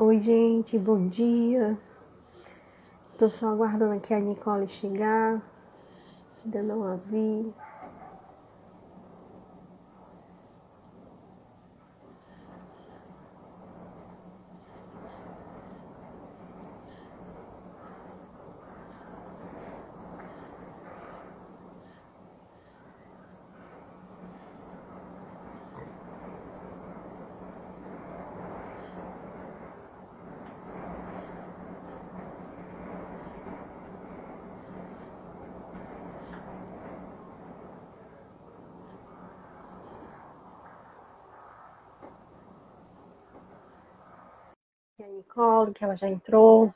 Oi, gente, bom dia. Tô só aguardando aqui a Nicole chegar. Ainda não a vi. E a Nicole, que ela já entrou.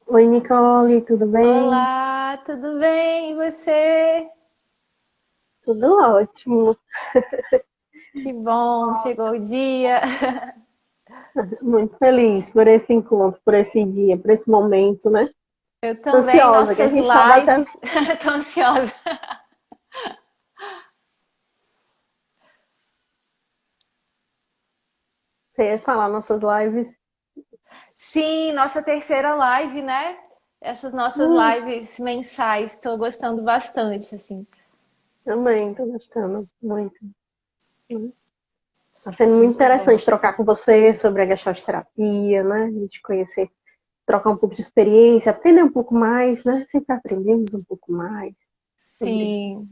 Oi, Nicole, tudo bem? Olá, tudo bem? E você? Tudo ótimo. Que bom, chegou o dia. Muito feliz por esse encontro, por esse dia, por esse momento, né? Eu também, Ansiosa, que a nossas gente estava até. lives. Tô ansiosa. Você ia falar nossas lives. Sim, nossa terceira live, né? Essas nossas Hum, lives mensais, estou gostando bastante, assim. Também, tô gostando muito. Tá sendo muito Muito bom. interessante trocar com você sobre a gestalt terapia, né? A gente conhecer, trocar um pouco de experiência, aprender um pouco mais, né? Sempre aprendemos um pouco mais sobre o Sim,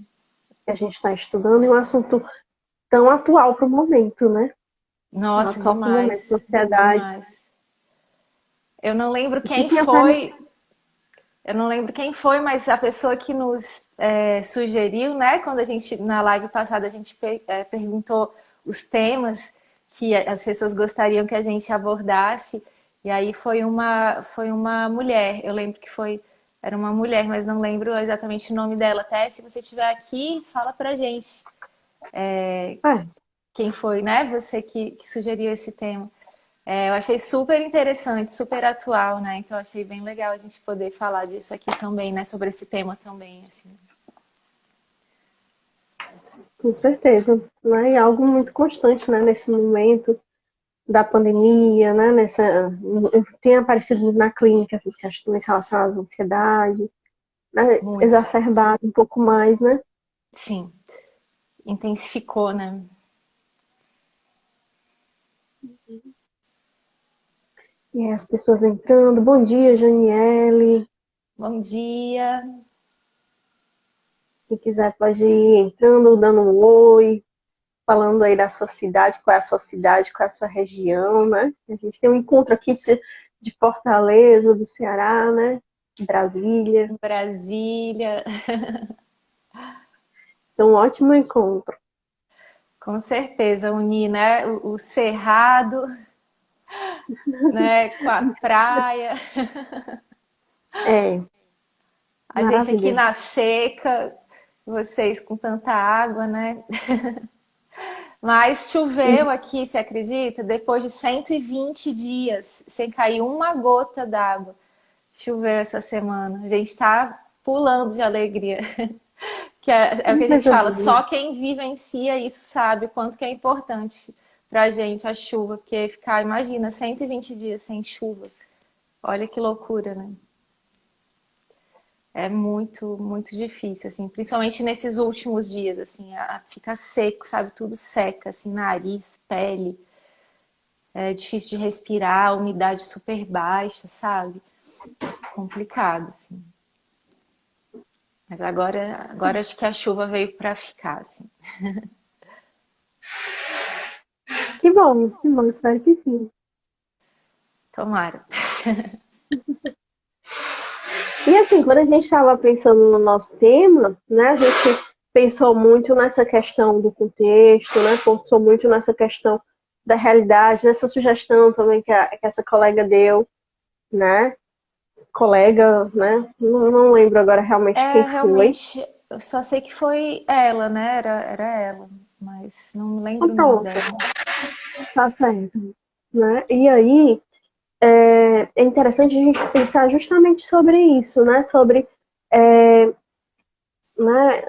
que a gente está estudando e um assunto tão atual para o momento, né? Tão nossa, atual para o momento da demais, sociedade. demais. Eu não lembro O que quem tem aparecido? foi, eu não lembro quem foi, mas a pessoa que nos sugeriu, né? Quando a gente, na live passada, a gente perguntou os temas que as pessoas gostariam que a gente abordasse. E aí foi uma mulher. Eu lembro que era uma mulher, mas não lembro exatamente o nome dela. Até se você estiver aqui, fala pra gente É, quem foi, né? Você que sugeriu esse tema. Eu achei super interessante, super atual, né? Então eu achei bem legal a gente poder falar disso aqui também, né? Sobre esse tema também, assim. com certeza. Né? E algo muito constante, né? Nesse momento da pandemia, né? Tem aparecido na clínica essas questões relacionadas à ansiedade, né? Muito. Exacerbado um pouco mais, né? Sim, intensificou, né? E aí as pessoas entrando. Bom dia, Janiele. Bom dia. Quem quiser pode ir entrando, dando um oi, falando aí da sua cidade, qual é a sua cidade, qual é a sua região, né? A gente tem um encontro aqui de Fortaleza, do Ceará, né? De Brasília. Brasília, Então, um ótimo encontro. com certeza, unir, né? O cerrado, né? Com a praia, É, a gente aqui maravilha. na seca, vocês com tanta água, né? Mas choveu E, aqui, você acredita? Depois de 120 dias sem cair uma gota d'água. Choveu essa semana. A gente tá pulando de alegria. Que é o que a gente coisa fala, boa. só quem vivencia isso sabe o quanto que é importante pra gente a chuva, porque ficar, imagina, 120 dias sem chuva. Olha que loucura, né? É muito, muito difícil, assim, principalmente nesses últimos dias, assim, fica seco, sabe? Tudo seca, assim, nariz, pele. É difícil de respirar, umidade super baixa, sabe? Complicado, assim. Mas agora acho que a chuva veio para ficar, assim. Que bom, espero que sim. Tomara. E assim, quando a gente estava pensando no nosso tema, né, a gente pensou muito nessa questão do contexto, né, pensou muito nessa questão da realidade, nessa sugestão também que essa colega deu, né, colega, né, não lembro agora realmente quem foi. Realmente, eu só sei que foi ela, né? Era ela, mas não me Então lembro o nome pronto, dela. tá certo. Né? E aí é interessante a gente pensar justamente sobre isso, né, sobre né,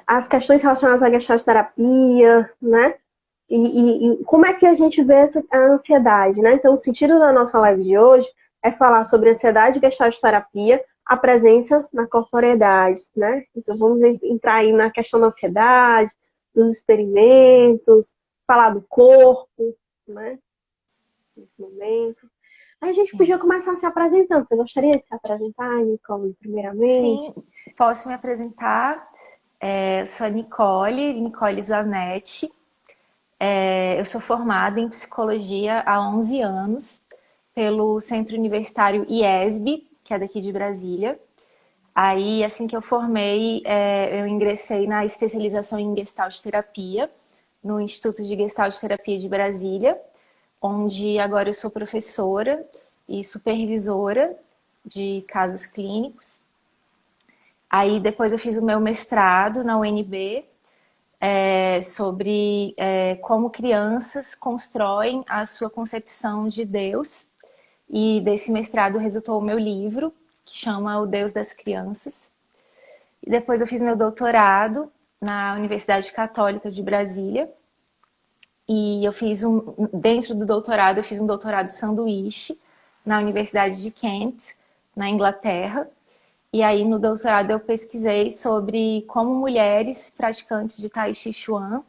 as questões relacionadas à gestalt terapia, né? E como é que a gente vê a ansiedade, né? Então, o sentido da nossa live de hoje é falar sobre ansiedade e gestalt terapia, a presença na corporeidade, né? Então, vamos entrar aí na questão da ansiedade, dos experimentos, falar do corpo, né? Nesse momento. Aí a gente podia começar se apresentando. Você gostaria de se apresentar, Nicole, primeiramente? Sim, posso me apresentar. Eu sou a Nicole Zanetti. Eu sou formada em psicologia há 11 anos pelo Centro Universitário IESB, que é daqui de Brasília. Aí, assim que eu formei, eu ingressei na especialização em Gestalt Terapia, no Instituto de Gestalt Terapia de Brasília, onde agora eu sou professora e supervisora de casos clínicos. Aí depois eu fiz o meu mestrado na UNB, sobre como crianças constroem a sua concepção de Deus. E desse mestrado resultou o meu livro, que chama O Deus das Crianças. E depois eu fiz meu doutorado na Universidade Católica de Brasília. E eu fiz dentro do doutorado, eu fiz um doutorado sanduíche na Universidade de Kent, na Inglaterra. E aí no doutorado eu pesquisei sobre como mulheres praticantes de Tai Chi Chuan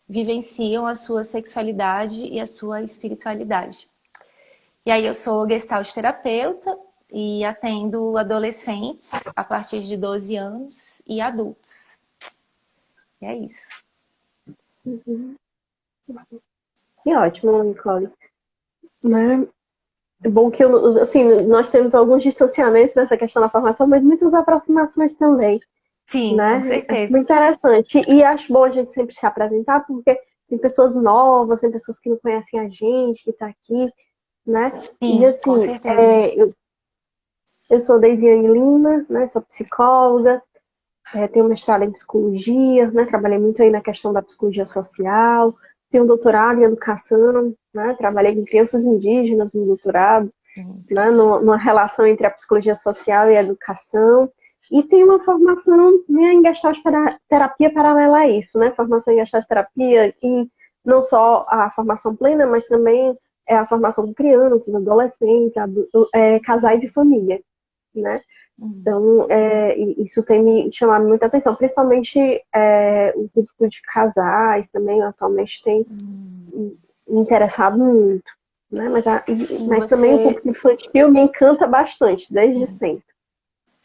vivenciam a sua sexualidade e a sua espiritualidade. E aí eu sou gestalt terapeuta e atendo adolescentes a partir de 12 anos e adultos. E é isso. Uhum. Que ótimo, Nicole. Né? É bom que assim, nós temos alguns distanciamentos nessa questão da formação, mas muitas aproximações também, Sim, com né? É certeza. muito interessante. E acho bom a gente sempre se apresentar, porque tem pessoas novas, tem pessoas que não conhecem a gente, que está aqui, né? E Sim, com assim, certeza. eu sou Deisiane Lima, né? Sou psicóloga, tenho mestrado em psicologia, né? Trabalhei muito aí na questão da psicologia social, tenho um doutorado em educação, né? Trabalhei com crianças indígenas no doutorado, né? Numa relação entre a psicologia social e a educação. E tenho uma formação em Gestalt terapia paralela a isso, né? Formação em Gestalt terapia e não só a formação plena, mas também a formação com crianças, adolescentes, casais e família, né? Então, isso tem me chamado muita atenção, principalmente o público de casais também, atualmente tem me interessado muito, né? Sim, Mas também o público infantil me encanta bastante, desde sempre.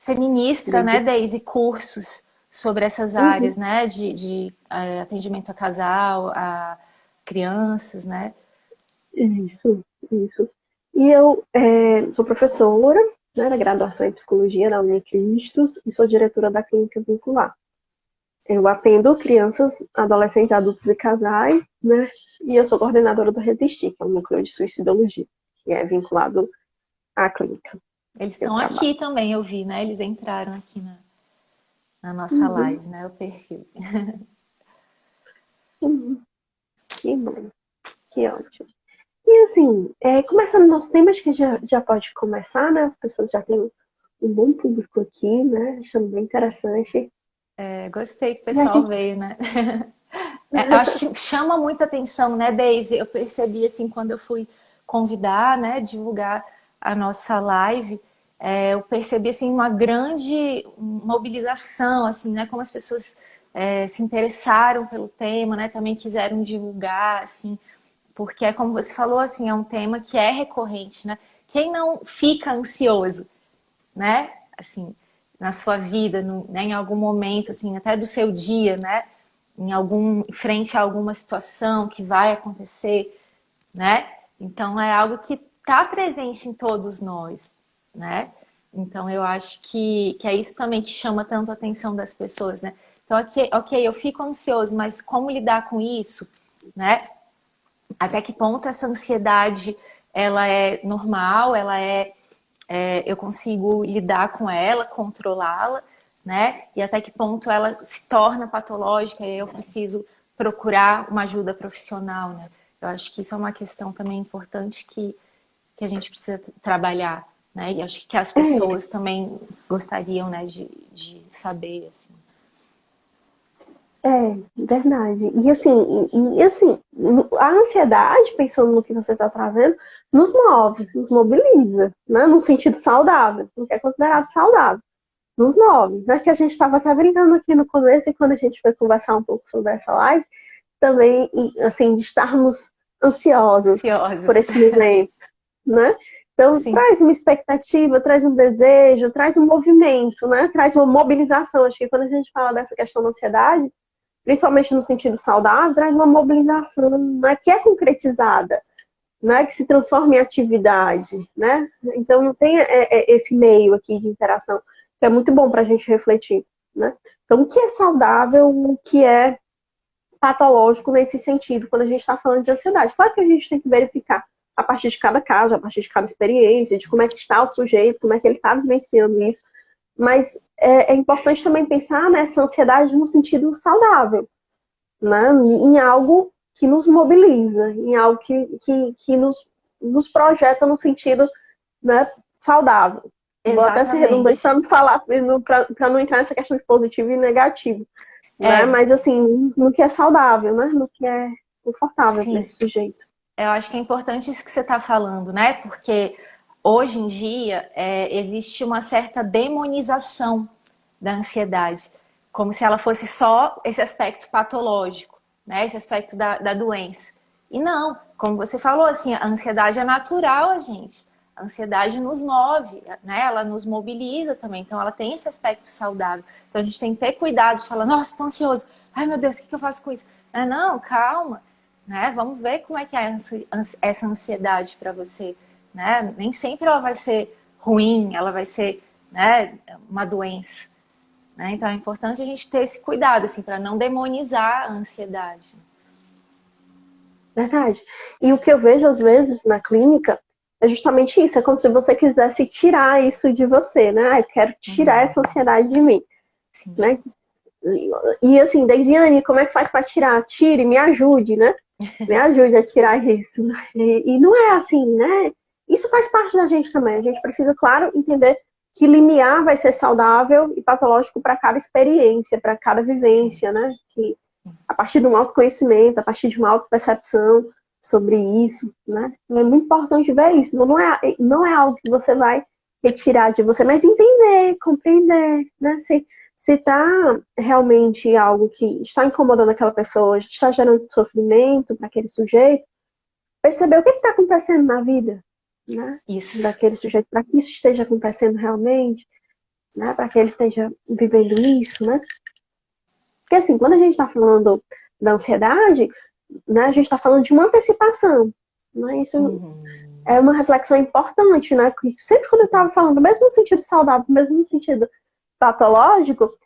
você ministra, né, Desde... Deise, cursos sobre essas áreas, Uhum, né, de atendimento a casal, a crianças, né? isso. E eu sou professora, né, da graduação em psicologia na Unicristos e sou diretora da Clínica Vincular. Eu atendo crianças, adolescentes, adultos e casais, né? E eu sou coordenadora do Resistir, que é um núcleo de suicidologia, que é vinculado à clínica Eles que eu estão trabalho. aqui também, eu vi, né? Eles entraram aqui na nossa Uhum, live, né? O perfil. uhum. Que bom, que ótimo. E assim, começando nosso tema, acho que já pode começar, né? As pessoas já têm um bom público aqui, né? Achando bem interessante. Gostei que o E a pessoal gente. veio, né? Eu acho que chama muita atenção, né, Deise? Eu percebi, assim, quando eu fui convidar, né, divulgar a nossa live, eu percebi, assim, uma grande mobilização, assim, né, como as pessoas se interessaram pelo tema, né, também quiseram divulgar, assim, porque é como você falou, assim, é um tema que é recorrente, né? Quem não fica ansioso, né? Assim, na sua vida, né, em algum momento, assim, até do seu dia, né? Em frente a alguma situação que vai acontecer, né? Então é algo que está presente em todos nós, né? Então eu acho que é isso também que chama tanto a atenção das pessoas, né? Então, ok, eu fico ansioso, mas como lidar com isso, né? Até que ponto essa ansiedade ela é normal, eu consigo lidar com ela, controlá-la, né? E até que ponto ela se torna patológica e eu preciso procurar uma ajuda profissional, né? Eu acho que isso é uma questão também importante que a gente precisa trabalhar, né? E acho que as pessoas também gostariam, né, de saber, assim. É, verdade. E assim, a ansiedade, pensando no que você está trazendo, nos move, nos mobiliza, né? No sentido saudável, no que é considerado saudável. Nos move, né? Que a gente estava até brincando aqui no começo e quando a gente foi conversar um pouco sobre essa live, também, assim, de estarmos ansiosos por Ansiosas. esse momento, né? Então, Sim, traz uma expectativa, traz um desejo, traz um movimento, né? Traz uma mobilização. Acho que quando a gente fala dessa questão da ansiedade, principalmente no sentido saudável, traz uma mobilização, né? Que é concretizada, né? Que se transforma em atividade, né? Então, tem esse meio aqui de interação que é muito bom para a gente refletir, né? Então, o que é saudável, o que é patológico nesse sentido, quando a gente está falando de ansiedade. Claro que a gente tem que verificar a partir de cada caso, a partir de cada experiência, de como é que está o sujeito, como é que ele está vivenciando isso, mas é importante também pensar nessa ansiedade no sentido saudável, né? Em algo que nos mobiliza, em algo que nos projeta no sentido, né, saudável. Vou até ser redundante para exatamente. não falar, para não entrar nessa questão de positivo e negativo, né? É, Mas assim, no que é saudável, né? No que é confortável para sim. esse sujeito. Eu acho que é importante isso que você está falando, né? Porque hoje em dia existe uma certa demonização da ansiedade, como se ela fosse só esse aspecto patológico, né? Esse aspecto da doença. E não, como você falou, assim, a ansiedade é natural, a gente. A ansiedade nos move, né? Ela nos mobiliza também, então ela tem esse aspecto saudável. Então a gente tem que ter cuidado de falar, nossa, estou ansioso. Ai, meu Deus, o que eu faço com isso? Não, calma, né? Vamos ver como é que é essa ansiedade para você, né? Nem sempre ela vai ser ruim, ela vai ser, né, uma doença, né? Então é importante a gente ter esse cuidado, assim, para não demonizar a ansiedade. Verdade. E o que eu vejo às vezes na clínica é justamente isso. É como se você quisesse tirar isso de você, né? Ah, eu quero tirar essa ansiedade de mim, Sim. né? E assim, Deisiane, como é que faz para tirar? Tire, me ajude, né? Me ajude a tirar isso. E não é assim, né? Isso faz parte da gente também. A gente precisa, claro, entender que limiar vai ser saudável e patológico para cada experiência, para cada Sim. vivência, né? Que a partir de um autoconhecimento, a partir de uma autopercepção sobre isso, né? É muito importante ver isso. Não é algo que você vai retirar de você, mas entender, compreender, né? Se está realmente algo que está incomodando aquela pessoa, está gerando sofrimento para aquele sujeito, perceber o que está acontecendo na vida, né? Isso. Daquele sujeito, para que isso esteja acontecendo realmente, né? Para que ele esteja vivendo isso, né? Porque assim, quando a gente está falando da ansiedade, né, a gente está falando de uma antecipação, né? Isso Uhum. é uma reflexão importante, né? Que sempre quando eu estava falando, mesmo no sentido saudável, mesmo no sentido patológico,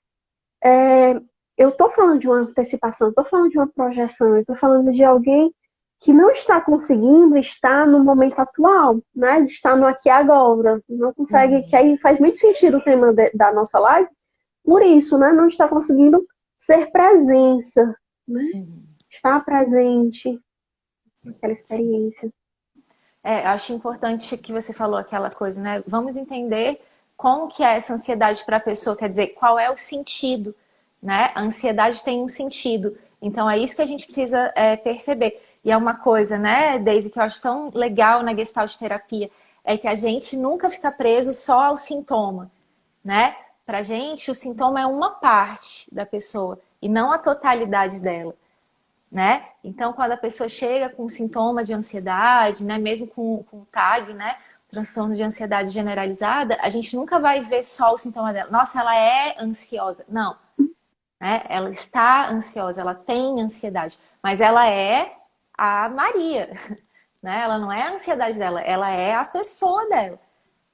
eu estou falando de uma antecipação, estou falando de uma projeção, estou falando de alguém que não está conseguindo estar no momento atual, né? De estar no aqui e agora. Não consegue, que Uhum. aí faz muito sentido o tema da nossa live, por isso, né? Não está conseguindo ser presença, né? Uhum. Estar presente naquela Sim. experiência. Eu acho importante que você falou aquela coisa, né? Vamos entender como que é essa ansiedade para a pessoa, quer dizer, qual é o sentido, né? A ansiedade tem um sentido. Então é isso que a gente precisa perceber. E é uma coisa, né, Daisy, que eu acho tão legal na Gestalt terapia, é que a gente nunca fica preso só ao sintoma, né? Pra gente, o sintoma é uma parte da pessoa e não a totalidade dela, né? Então, quando a pessoa chega com sintoma de ansiedade, né, mesmo com TAG, né, transtorno de ansiedade generalizada, a gente nunca vai ver só o sintoma dela. Nossa, ela é ansiosa. Não, né? Ela está ansiosa, ela tem ansiedade, mas ela é a Maria, né? Ela não é a ansiedade dela, ela é a pessoa dela.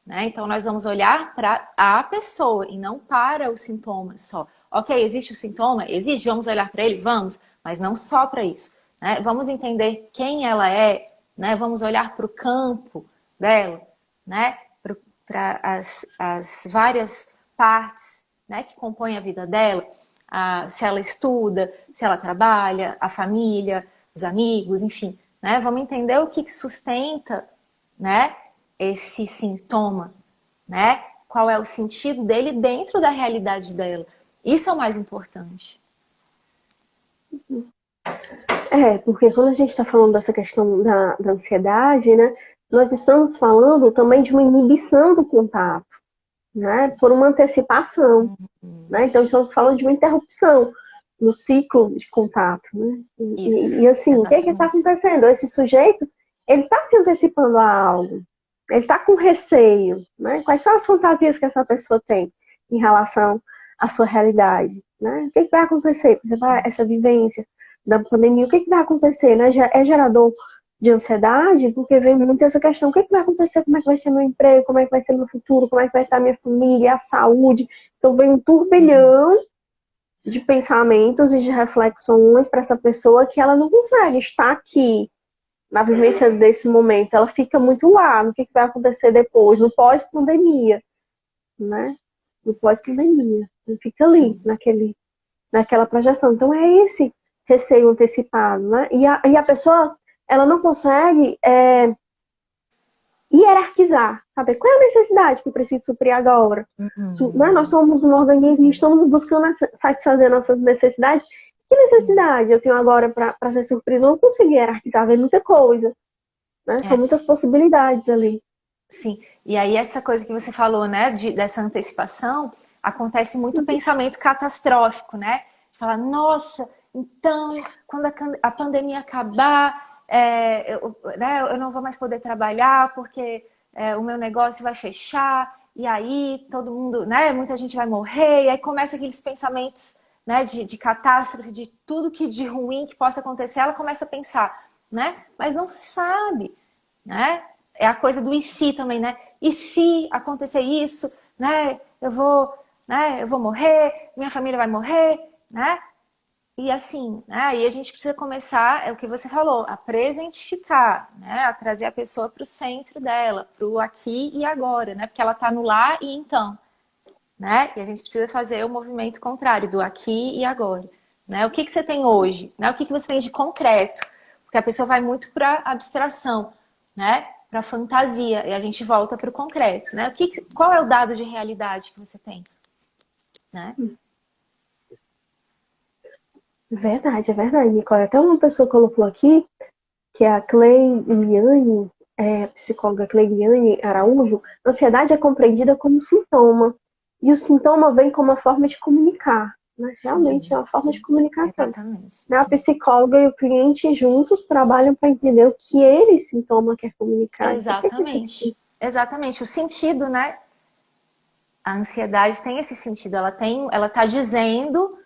Né? Então, nós vamos olhar para a pessoa e não para o sintoma só. Ok, existe o sintoma? Existe, vamos olhar para ele? Vamos, mas não só para isso. Né? Vamos entender quem ela é, né? Vamos olhar para o campo dela, né? Para as várias partes, né, que compõem a vida dela. Se ela estuda, se ela trabalha, a família, os amigos, enfim. Né? Vamos entender o que sustenta, né, esse sintoma, né? Qual é o sentido dele dentro da realidade dela. Isso é o mais importante. Porque quando a gente está falando dessa questão da ansiedade, né, nós estamos falando também de uma inibição do contato, né, por uma antecipação, né? Então estamos falando de uma interrupção no ciclo de contato, né? Isso, Assim, o que está acontecendo? Esse sujeito, ele está se antecipando a algo, ele está com receio, né? Quais são as fantasias que essa pessoa tem em relação à sua realidade, né? O que vai acontecer? Por exemplo, essa vivência da pandemia, o que vai acontecer, né? É gerador de ansiedade, porque vem muito essa questão, o que vai acontecer, como é que vai ser meu emprego, como é que vai ser meu futuro, como é que vai estar minha família, a saúde. Então vem um turbilhão de pensamentos e de reflexões para essa pessoa que ela não consegue estar aqui na vivência desse momento. Ela fica muito lá no que vai acontecer depois, no pós-pandemia, né? No pós-pandemia. Ela fica ali, naquela projeção. Então é esse receio antecipado, né? E a pessoa, ela não consegue hierarquizar, saber qual é a necessidade que eu preciso suprir agora. Né? Nós somos um organismo, estamos buscando satisfazer nossas necessidades. Que necessidade eu tenho agora para ser suprido? Eu não consigo hierarquizar, vem muita coisa. Né? São muitas possibilidades ali. Sim, e aí essa coisa que você falou, né, dessa antecipação, acontece muito pensamento catastrófico, né? De falar, nossa, então, quando a pandemia acabar, eu não vou mais poder trabalhar porque o meu negócio vai fechar, e aí todo mundo, né, muita gente vai morrer, e aí começa aqueles pensamentos, né, de catástrofe, de tudo que de ruim que possa acontecer, ela começa a pensar, né? Mas não sabe, né? É a coisa do e se também, né? E se acontecer isso, né? Eu vou morrer, minha família vai morrer, né? E assim, né? Aí a gente precisa começar, é o que você falou, a presentificar, né? A trazer a pessoa para o centro dela, para o aqui e agora, né? Porque ela está no lá e então, né? E a gente precisa fazer o movimento contrário, do aqui e agora, né? O que você tem hoje, né? O que você tem de concreto? Porque a pessoa vai muito para abstração, né? Para fantasia, e a gente volta para o concreto, né? Qual é o dado de realidade que você tem, né? Verdade, é verdade, Nicole. Até uma pessoa colocou aqui, que é a Cleiliane, psicóloga Cleiliane Araújo, ansiedade é compreendida como sintoma. E o sintoma vem como uma forma de comunicar. Né? Realmente é uma forma de comunicação. Exatamente. A psicóloga e o cliente juntos trabalham para entender o que ele, sintoma, quer comunicar. Exatamente. Exatamente. O sentido, né? A ansiedade tem esse sentido. Ela tá dizendo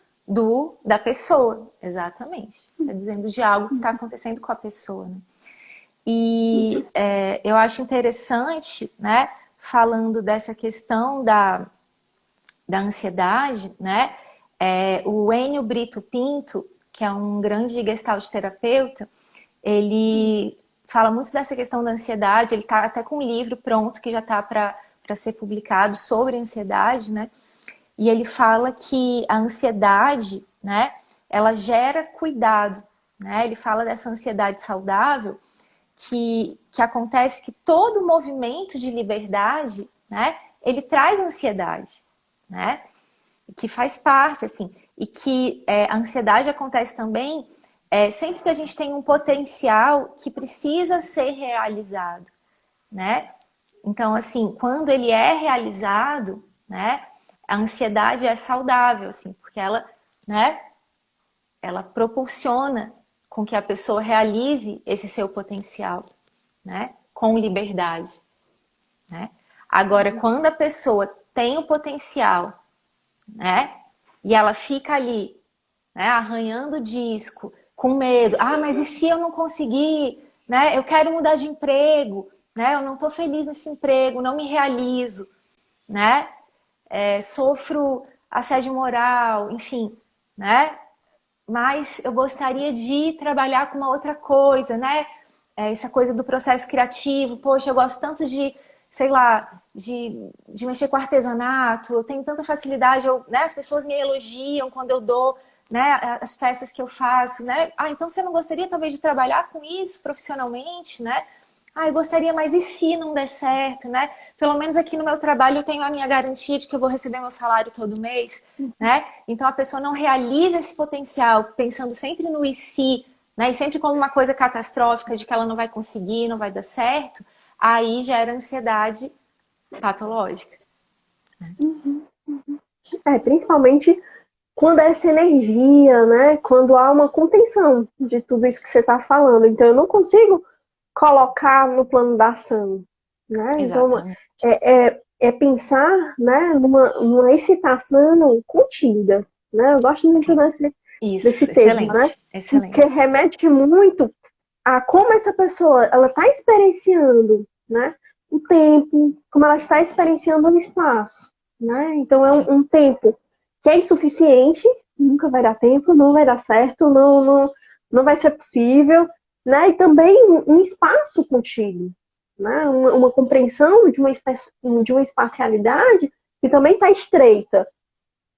da pessoa. Exatamente. Está dizendo de algo que está acontecendo com a pessoa. Né? E eu acho interessante, né? Falando dessa questão da ansiedade, né? O Enio Brito Pinto, que é um grande gestalt terapeuta, ele fala muito dessa questão da ansiedade, ele está até com um livro pronto que já está para ser publicado sobre ansiedade, né? E ele fala que a ansiedade, né, ela gera cuidado, né? Ele fala dessa ansiedade saudável que acontece que todo movimento de liberdade, né, ele traz ansiedade, né? Que faz parte, assim, e que a ansiedade acontece também sempre que a gente tem um potencial que precisa ser realizado, né? Então, assim, quando ele é realizado, né, a ansiedade é saudável, assim, porque ela, né, ela proporciona com que a pessoa realize esse seu potencial, né, com liberdade, né? Agora, quando a pessoa tem o potencial, né, e ela fica ali, né, arranhando o disco, com medo. Ah, mas e se eu não conseguir? Né? Eu quero mudar de emprego, né? Eu não estou feliz nesse emprego, não me realizo, né? Sofro assédio moral, enfim, né? Mas eu gostaria de trabalhar com uma outra coisa, né? Essa coisa do processo criativo. Poxa, eu gosto tanto de, sei lá, de mexer com artesanato, eu tenho tanta facilidade, né? As pessoas me elogiam quando eu dou, né, as peças que eu faço, né? Ah, então você não gostaria talvez de trabalhar com isso profissionalmente, né? eu gostaria, mas e se não der certo, né? Pelo menos aqui no meu trabalho eu tenho a minha garantia de que eu vou receber meu salário todo mês, né? Então a pessoa não realiza esse potencial pensando sempre no e se, né? E sempre como uma coisa catastrófica de que ela não vai conseguir, não vai dar certo, aí gera ansiedade patológica. Principalmente quando é essa energia, né? Quando há uma contenção de tudo isso que você está falando. Então, eu não consigo colocar no plano da ação, né? Então, Exatamente. é pensar, né, numa excitação contida, né? Eu gosto muito Sim. desse Isso, termo, né? excelente, Porque excelente. remete muito a como essa pessoa ela está experienciando, né? O tempo, como ela está experienciando o espaço, né? Então é Sim, um tempo que é insuficiente, nunca vai dar tempo, não vai dar certo, não vai ser possível, né? E também um espaço contigo, né? Uma compreensão de uma espacialidade que também está estreita,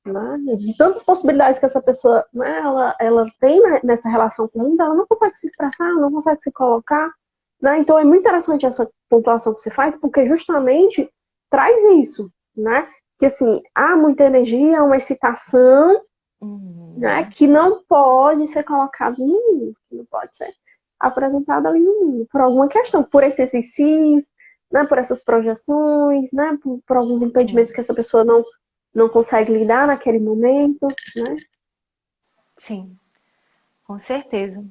né? De tantas possibilidades que essa pessoa, né, ela tem nessa relação com o mundo, ela não consegue se expressar, não consegue se colocar, né? Então é muito interessante essa pontuação que você faz, porque justamente traz isso, né? Que assim, há muita energia, uma excitação, né, uhum, que não pode ser colocado no mundo, que não pode ser apresentado ali no mundo, por alguma questão, por esses ICs, né, por essas projeções, né, por alguns impedimentos sim, que essa pessoa não consegue lidar naquele momento, né? sim, com certeza.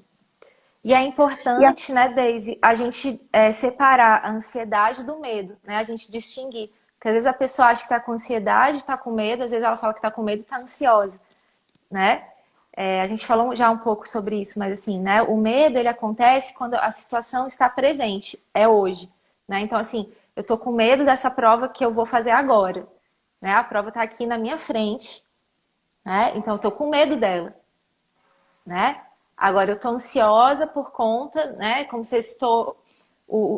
E é E a, importante, né, Daisy, a gente separar a ansiedade do medo, né? A gente distinguir. Porque às vezes a pessoa acha que está com ansiedade, está com medo, às vezes ela fala que está com medo e está ansiosa, né? A gente falou já um pouco sobre isso, mas assim, né? O medo, ele acontece quando a situação está presente, é hoje, né? Então, assim, eu tô com medo dessa prova que eu vou fazer agora, né? A prova está aqui na minha frente, né? Então, eu tô com medo dela, né? Agora, eu estou ansiosa por conta, né? Como você citou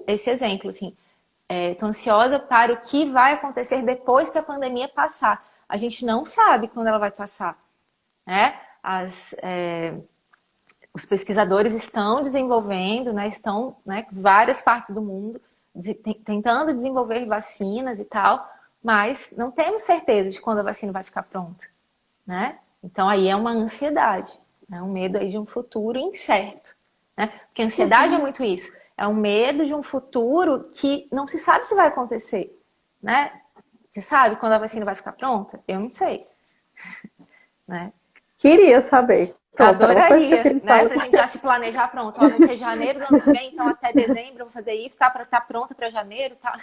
esse exemplo, assim, estou ansiosa para o que vai acontecer depois que a pandemia passar. A gente não sabe quando ela vai passar, né? Os pesquisadores estão desenvolvendo, né? Estão, né? Várias partes do mundo tentando desenvolver vacinas e tal, mas não temos certeza de quando a vacina vai ficar pronta, né? Então aí é uma ansiedade, né? Um medo aí de um futuro incerto, né? Porque a ansiedade é muito isso, é um medo de um futuro que não se sabe se vai acontecer, né? Você sabe quando a vacina vai ficar pronta? Eu não sei, né? queria saber. Pronto, era uma coisa que eu Adoraria, queria né? falar. Pra gente já se planejar, pronto. Ó, vai ser janeiro do ano que vem, então até dezembro eu vou fazer isso, tá? Para estar pronta para janeiro, tá?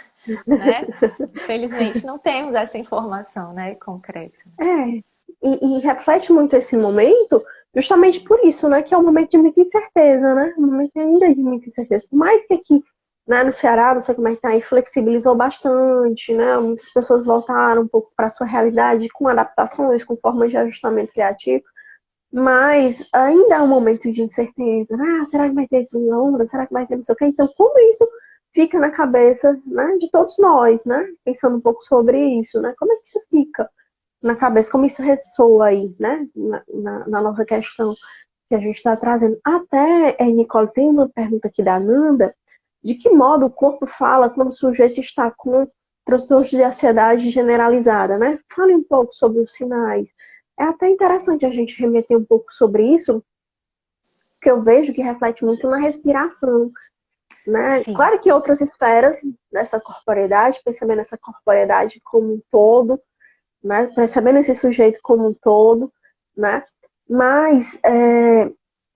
Né? Infelizmente não temos essa informação, né? Concreta. É, e reflete muito esse momento, justamente por isso, né? Que é um momento de muita incerteza, né? Um momento ainda de muita incerteza. Por mais que aqui, né, no Ceará, não sei como é que tá aí, flexibilizou bastante, né? Muitas pessoas voltaram um pouco para a sua realidade com adaptações, com formas de ajustamento criativo. Mas ainda é um momento de incerteza. Ah, será que vai ter onda? Será que vai ter não sei o quê? Então, como isso fica na cabeça, né, de todos nós, né? Pensando um pouco sobre isso, né? Como é que isso fica na cabeça? Como isso ressoa aí, né? Na nossa questão que a gente está trazendo. Até, Nicole, tem uma pergunta aqui da Nanda. De que modo o corpo fala quando o sujeito está com transtorno de ansiedade generalizada, né? Fale um pouco sobre os sinais. É até interessante a gente remeter um pouco sobre isso, porque eu vejo que reflete muito na respiração, né? Sim, Claro que outras esferas dessa corporeidade, percebendo essa corporeidade como um todo, né? Percebendo esse sujeito como um todo, né? Mas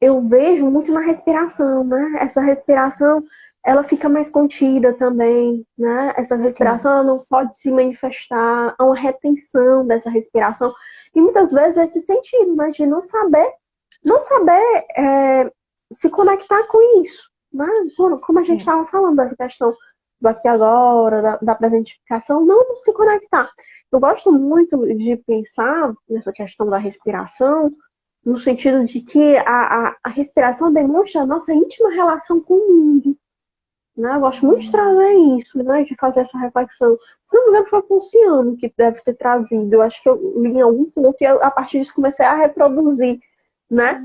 eu vejo muito na respiração, né? Essa respiração, ela fica mais contida também, né? Essa sim, respiração ela não pode se manifestar, há uma retenção dessa respiração. E muitas vezes esse sentido, né? De não saber se conectar com isso, né? Como a gente sim. estava falando dessa questão do aqui e agora, da presentificação, não se conectar. Eu gosto muito de pensar nessa questão da respiração, no sentido de que a respiração demonstra a nossa íntima relação com o mundo. Né? Eu gosto muito de trazer isso, né? De fazer essa reflexão. Se não me engano, foi o Luciano que deve ter trazido. Eu acho que eu li em algum ponto e eu, a partir disso comecei a reproduzir, né?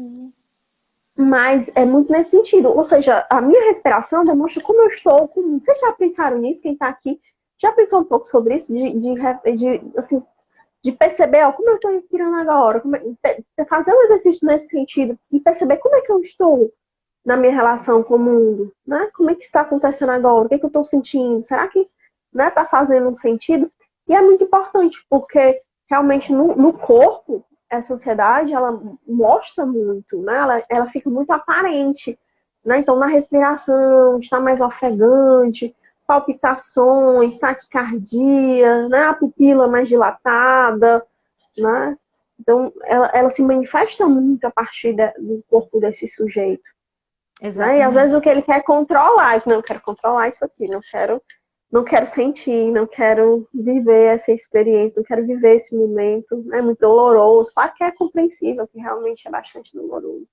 Mas é muito nesse sentido. Ou seja, a minha respiração demonstra como eu estou. Vocês já pensaram nisso? Quem está aqui já pensou um pouco sobre isso? Assim, de perceber, ó, como eu estou respirando agora. Fazer um exercício nesse sentido e perceber como é que eu estou na minha relação com o mundo, né? Como é que está acontecendo agora? O que é que eu estou sentindo? Será que, né, está fazendo um sentido? E é muito importante, porque realmente no corpo, essa ansiedade, ela mostra muito, né? Ela fica muito aparente, né? Então, na respiração, está mais ofegante, palpitações, taquicardia, né? A pupila mais dilatada, né? Então, ela se manifesta muito a partir do corpo desse sujeito. Né? E às vezes Exatamente. o que ele quer é controlar, não, eu quero controlar isso aqui, não quero sentir, não quero viver essa experiência, não quero viver esse momento, é muito doloroso, claro que é compreensível, que realmente é bastante doloroso.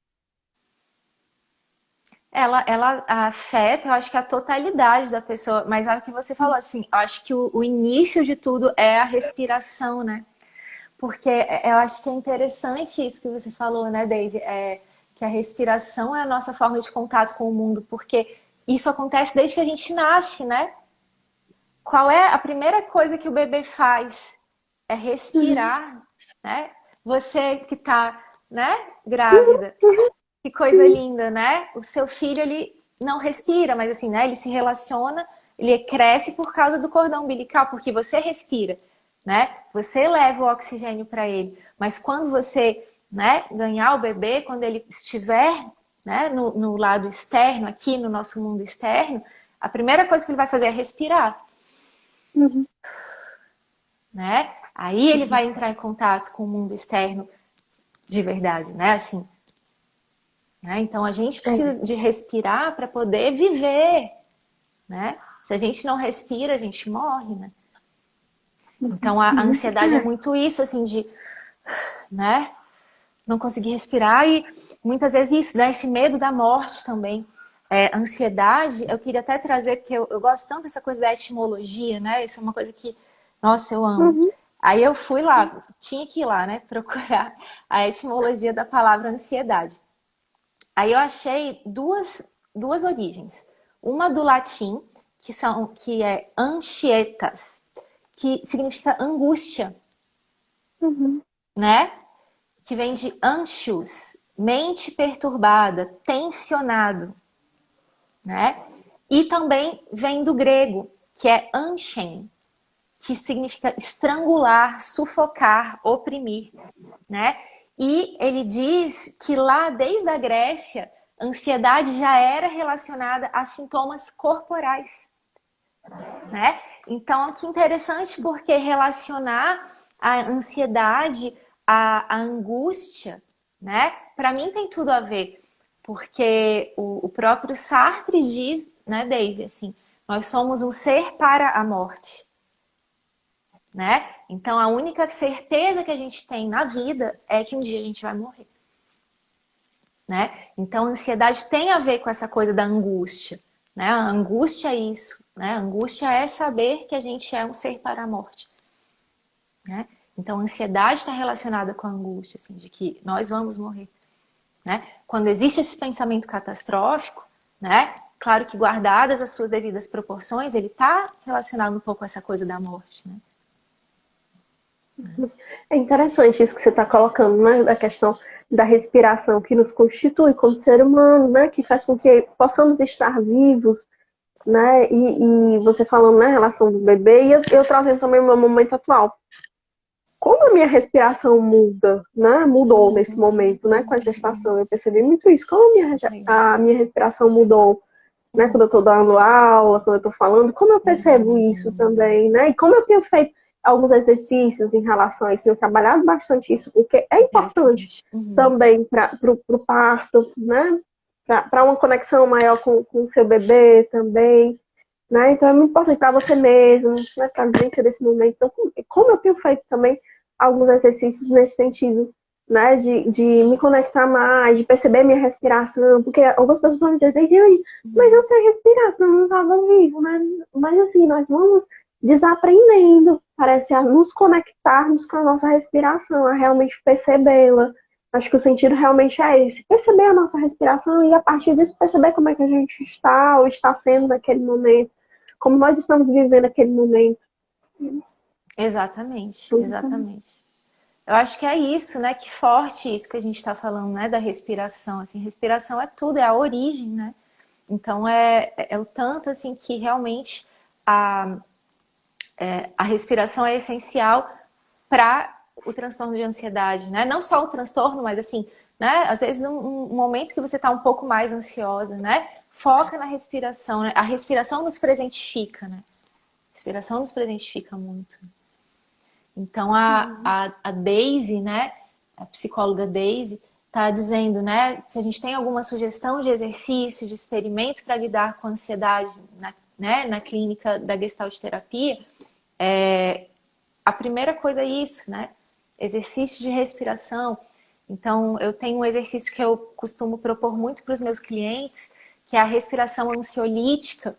Ela afeta, eu acho que a totalidade da pessoa, mas é o que você falou, assim, eu acho que o início de tudo é a respiração, né? Porque eu acho que é interessante isso que você falou, né, Daisy? Que a respiração é a nossa forma de contato com o mundo, porque isso acontece desde que a gente nasce, né? Qual é a primeira coisa que o bebê faz? É Uhum, respirar, né? Você que tá, né, uhum, grávida, que coisa uhum, linda, né? O seu filho, ele não respira, mas assim, né? Ele se relaciona, ele cresce por causa do cordão umbilical, porque você respira, né? Você leva o oxigênio para ele. Mas quando você, né, ganhar o bebê, quando ele estiver, né, no lado externo, aqui no nosso mundo externo, a primeira coisa que ele vai fazer é respirar, uhum, né? Aí ele vai entrar em contato com o mundo externo de verdade, né? Assim, né? Então a gente precisa é, de respirar para poder viver, né? Se a gente não respira, a gente morre, né? Então a uhum, ansiedade é muito isso, assim, de, né? Não conseguir respirar e muitas vezes isso, né? Esse medo da morte também. Ansiedade, eu queria até trazer, porque eu gosto tanto dessa coisa da etimologia, né? Isso é uma coisa que, nossa, eu amo. uhum, Aí eu fui lá, tinha que ir lá, né? Procurar a etimologia da palavra ansiedade. Aí eu achei duas origens. Uma do latim, que é anxietas, que significa angústia, uhum, né? Que vem de anxious, mente perturbada, tensionado, né? E também vem do grego, que é anchen, que significa estrangular, sufocar, oprimir, né? E ele diz que lá desde a Grécia, ansiedade já era relacionada a sintomas corporais, né? Então, que interessante porque relacionar a ansiedade à angústia, né? Para mim tem tudo a ver, porque o próprio Sartre diz, né, Daisy, assim, nós somos um ser para a morte, né? Então a única certeza que a gente tem na vida é que um dia a gente vai morrer, né? Então a ansiedade tem a ver com essa coisa da angústia, né? A angústia é isso, né? A angústia é saber que a gente é um ser para a morte, né? Então a ansiedade está relacionada com a angústia, assim, de que nós vamos morrer, né? Quando existe esse pensamento catastrófico, né? Claro que guardadas as suas devidas proporções, ele está relacionado um pouco com essa coisa da morte, né? É interessante isso que você está colocando, né? Da questão da respiração que nos constitui como ser humano, né? Que faz com que possamos estar vivos, né? E você falando, né, relação do bebê, e eu trazendo também o meu momento atual. Como a minha respiração muda, né? Mudou nesse momento, né? Com a gestação, eu percebi muito isso. Como Legal. a minha respiração mudou, né? Quando eu estou dando aula, quando eu estou falando, como eu percebo isso também, né? E como eu tenho feito alguns exercícios em relação a isso, tenho trabalhado bastante isso, porque é importante Interessante. Uhum. também para o parto, né? Para uma conexão maior com o seu bebê também, né? Então é muito importante para você mesmo, né? Para a vivência desse momento. Então, como eu tenho feito também alguns exercícios nesse sentido, né? De me conectar mais, de perceber minha respiração, porque algumas pessoas vão me dizer, mas eu Uhum. sei respirar, senão eu não estava vivo, né? Mas assim, nós vamos desaprendendo, parece, a nos conectarmos com a nossa respiração, a realmente percebê-la, Acho que o sentido realmente é esse, perceber a nossa respiração e a partir disso perceber como é que a gente está ou está sendo naquele momento, como nós estamos vivendo aquele momento. Exatamente, exatamente. Eu acho que é isso, né? Que forte isso que a gente está falando, né? Da respiração. Assim, respiração é tudo, é a origem, né? Então é o tanto assim que realmente a respiração é essencial para o transtorno de ansiedade, né? Não só o transtorno, mas assim, né? Às vezes um momento que você está um pouco mais ansiosa, né? Foca na respiração, né? A respiração nos presentifica, né? A respiração nos presentifica muito. Então a Daisy, né? A psicóloga Daisy está dizendo, né? Se a gente tem alguma sugestão de exercício, de experimento para lidar com a ansiedade, na clínica da Gestalt terapia, a primeira coisa é isso, né? Exercício de respiração. Então, eu tenho um exercício que eu costumo propor muito para os meus clientes, que é a respiração ansiolítica.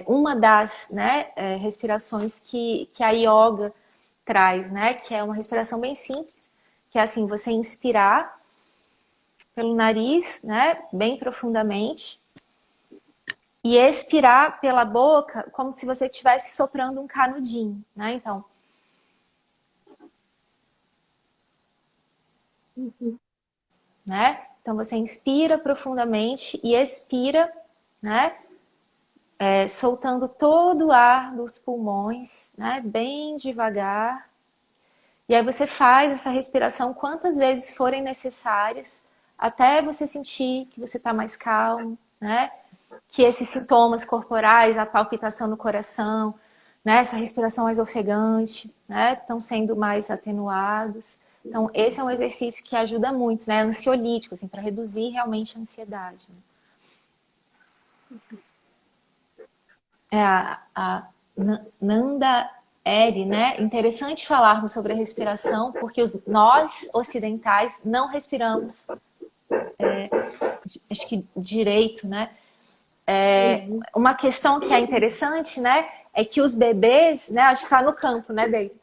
Uma das, né, respirações que a yoga traz, né? Que é uma respiração bem simples, que é assim, você inspirar pelo nariz, né? Bem profundamente. E expirar pela boca como se você estivesse soprando um canudinho, né? Então, né? Então você inspira profundamente e expira, né? Soltando todo o ar dos pulmões, né? Bem devagar. E aí você faz essa respiração quantas vezes forem necessárias, até você sentir que você está mais calmo, né? Que esses sintomas corporais, a palpitação no coração, né? Essa respiração mais ofegante, né? Estão sendo mais atenuados. Então, esse é um exercício que ajuda muito, né? Ansiolítico, assim, para reduzir realmente a ansiedade. A Nanda Eri, né? Interessante falarmos sobre a respiração, porque nós ocidentais não respiramos, acho que direito, né? Uma questão que é interessante, né? É que os bebês, né? Acho que está no campo, né, Deise?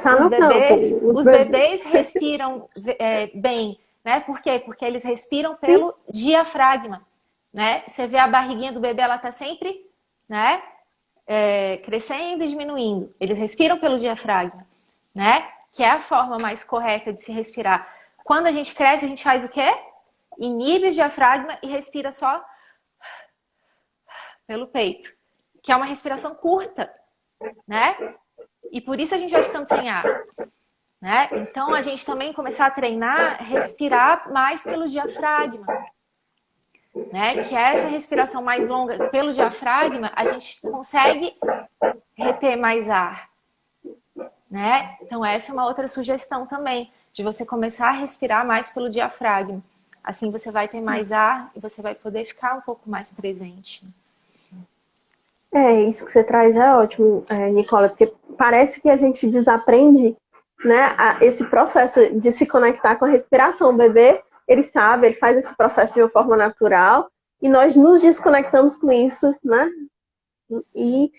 Tá no campo. Os bebês respiram bem, né? Por quê? Porque eles respiram pelo diafragma, né? Você vê a barriguinha do bebê, ela tá sempre, né? Crescendo e diminuindo. Eles respiram pelo diafragma, né? Que é a forma mais correta de se respirar. Quando a gente cresce, a gente faz o quê? Inibe o diafragma e respira só pelo peito, que é uma respiração curta, né? E por isso a gente vai ficando sem ar, né? Então a gente também começar a treinar, respirar mais pelo diafragma, né? Que é essa respiração mais longa pelo diafragma, a gente consegue reter mais ar, né? Então essa é uma outra sugestão também, de você começar a respirar mais pelo diafragma. Assim você vai ter mais ar e você vai poder ficar um pouco mais presente. Isso que você traz é ótimo, Nicola, porque parece que a gente desaprende, né, esse processo de se conectar com a respiração. O bebê, ele sabe, ele faz esse processo de uma forma natural e nós nos desconectamos com isso, né? E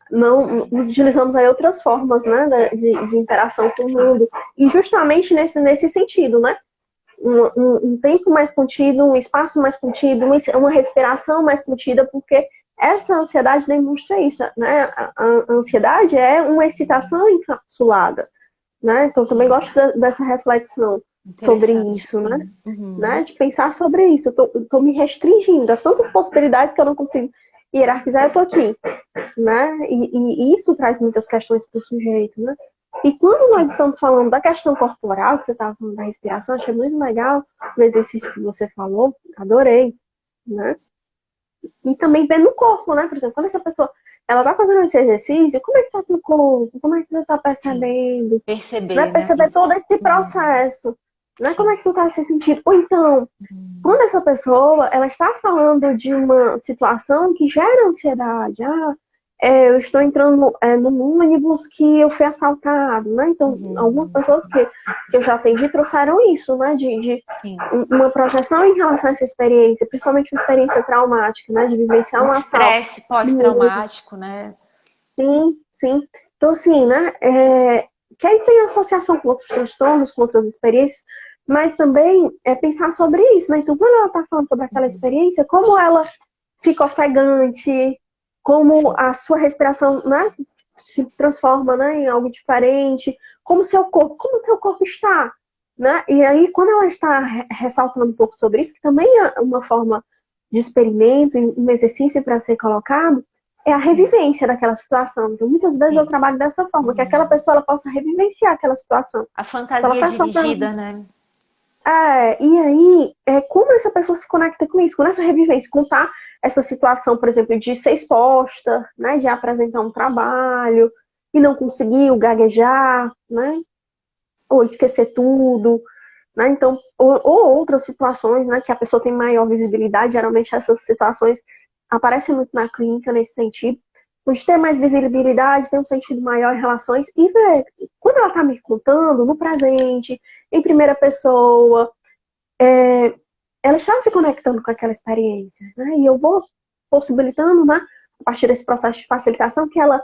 não utilizamos aí outras formas, né, de interação com o mundo. E justamente nesse sentido, né? Um tempo mais contido, um espaço mais contido, uma respiração mais contida, porque essa ansiedade demonstra isso, né? A ansiedade é uma excitação encapsulada, né? Então, também gosto dessa reflexão sobre isso, né? Né? De pensar sobre isso. Eu tô me restringindo a tantas possibilidades que eu não consigo hierarquizar, eu tô aqui, né? E isso traz muitas questões para o sujeito, né? E quando nós estamos falando da questão corporal, que você estava falando da respiração, achei muito legal o exercício que você falou, adorei, né? E também ver no corpo, né? Por exemplo, quando essa pessoa ela tá fazendo esse exercício, como é que tá no corpo? Como é que você tá percebendo? Perceber, né? Perceber todo esse processo, né? Como é que tu tá se sentindo? Ou então, quando essa pessoa ela está falando de uma situação que gera ansiedade, eu estou entrando num ônibus que eu fui assaltado, né? Então, algumas pessoas que eu já atendi trouxeram isso, né? De uma projeção em relação a essa experiência, principalmente uma experiência traumática, né? De vivenciar um assalto. Estresse pós-traumático, né? Sim, sim. Então, assim, né? Que aí tem associação com outros transtornos, com outras experiências, mas também é pensar sobre isso, né? Então, quando ela está falando sobre aquela experiência, como ela fica ofegante, como Sim. a sua respiração, né, se transforma, né, em algo diferente, como o seu corpo, como o teu corpo está, né? E aí, quando ela está ressaltando um pouco sobre isso, que também é uma forma de experimento, um exercício para ser colocado, é a Sim. revivência daquela situação. Então, muitas vezes eu Sim. trabalho dessa forma, que aquela pessoa ela possa revivenciar aquela situação. A Ela fantasia faz só pra dirigida, né? e aí, como essa pessoa se conecta com isso, com essa revivência, contar essa situação, por exemplo, de ser exposta, né, de apresentar um trabalho e não conseguir, gaguejar, né, ou esquecer tudo, né, então, ou outras situações, né, que a pessoa tem maior visibilidade, geralmente essas situações aparecem muito na clínica nesse sentido, onde ter mais visibilidade, ter um sentido maior em relações, e ver, quando ela está me contando, no presente, em primeira pessoa, ela está se conectando com aquela experiência, né? E eu vou possibilitando, né, a partir desse processo de facilitação, que ela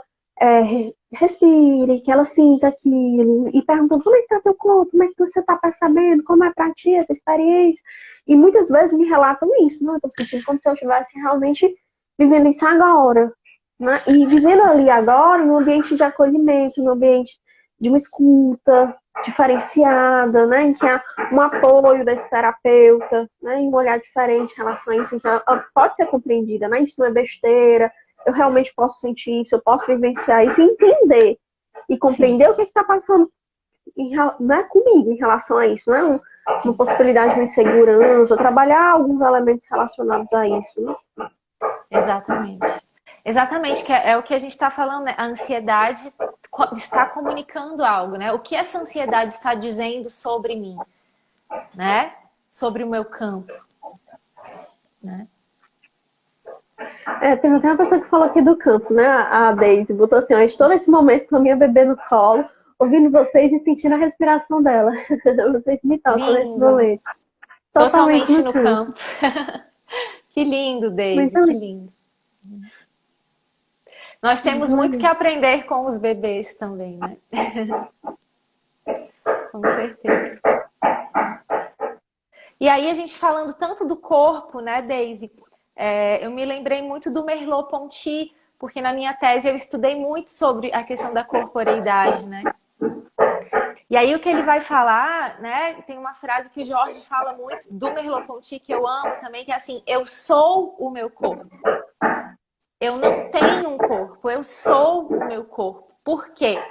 respire, que ela sinta aquilo, e perguntando como é que está teu corpo, como é que você está percebendo, como é para ti essa experiência. E muitas vezes me relatam isso, né? Eu estou sentindo como se eu estivesse realmente vivendo isso agora, né? E vivendo ali agora, em um ambiente de acolhimento, em um ambiente de uma escuta diferenciada, né? Em que há um apoio desse terapeuta, né? E um olhar diferente em relação a isso. Então, ela pode ser compreendida, né? Isso não é besteira, eu realmente posso sentir isso, eu posso vivenciar isso e entender e Sim. compreender o que está passando né, comigo em relação a isso, né? Uma possibilidade de insegurança, trabalhar alguns elementos relacionados a isso, né? Exatamente. Exatamente, que é o que a gente está falando, né? A ansiedade está comunicando algo, né? O que essa ansiedade está dizendo sobre mim, né? Sobre o meu campo, né? Tem até uma pessoa que falou aqui do campo, né? A Deise botou assim, ó, estou nesse momento com a minha bebê no colo, ouvindo vocês e sentindo a respiração dela. Vocês me tocam nesse Lindo. momento. Totalmente Totalmente no no campo. campo. Que lindo, Daisy, Muito que lindo. lindo. Nós temos Muito muito que legal. aprender com os bebês também, né? Com certeza. E aí a gente falando tanto do corpo, né, Daisy? Eu me lembrei muito do Merleau-Ponty, porque na minha tese eu estudei muito sobre a questão da corporeidade, né? E aí o que ele vai falar, né? Tem uma frase que o Jorge fala muito do Merleau-Ponty que eu amo também, que é assim: eu sou o meu corpo. Eu não tenho um corpo, eu sou o meu corpo. Por quê?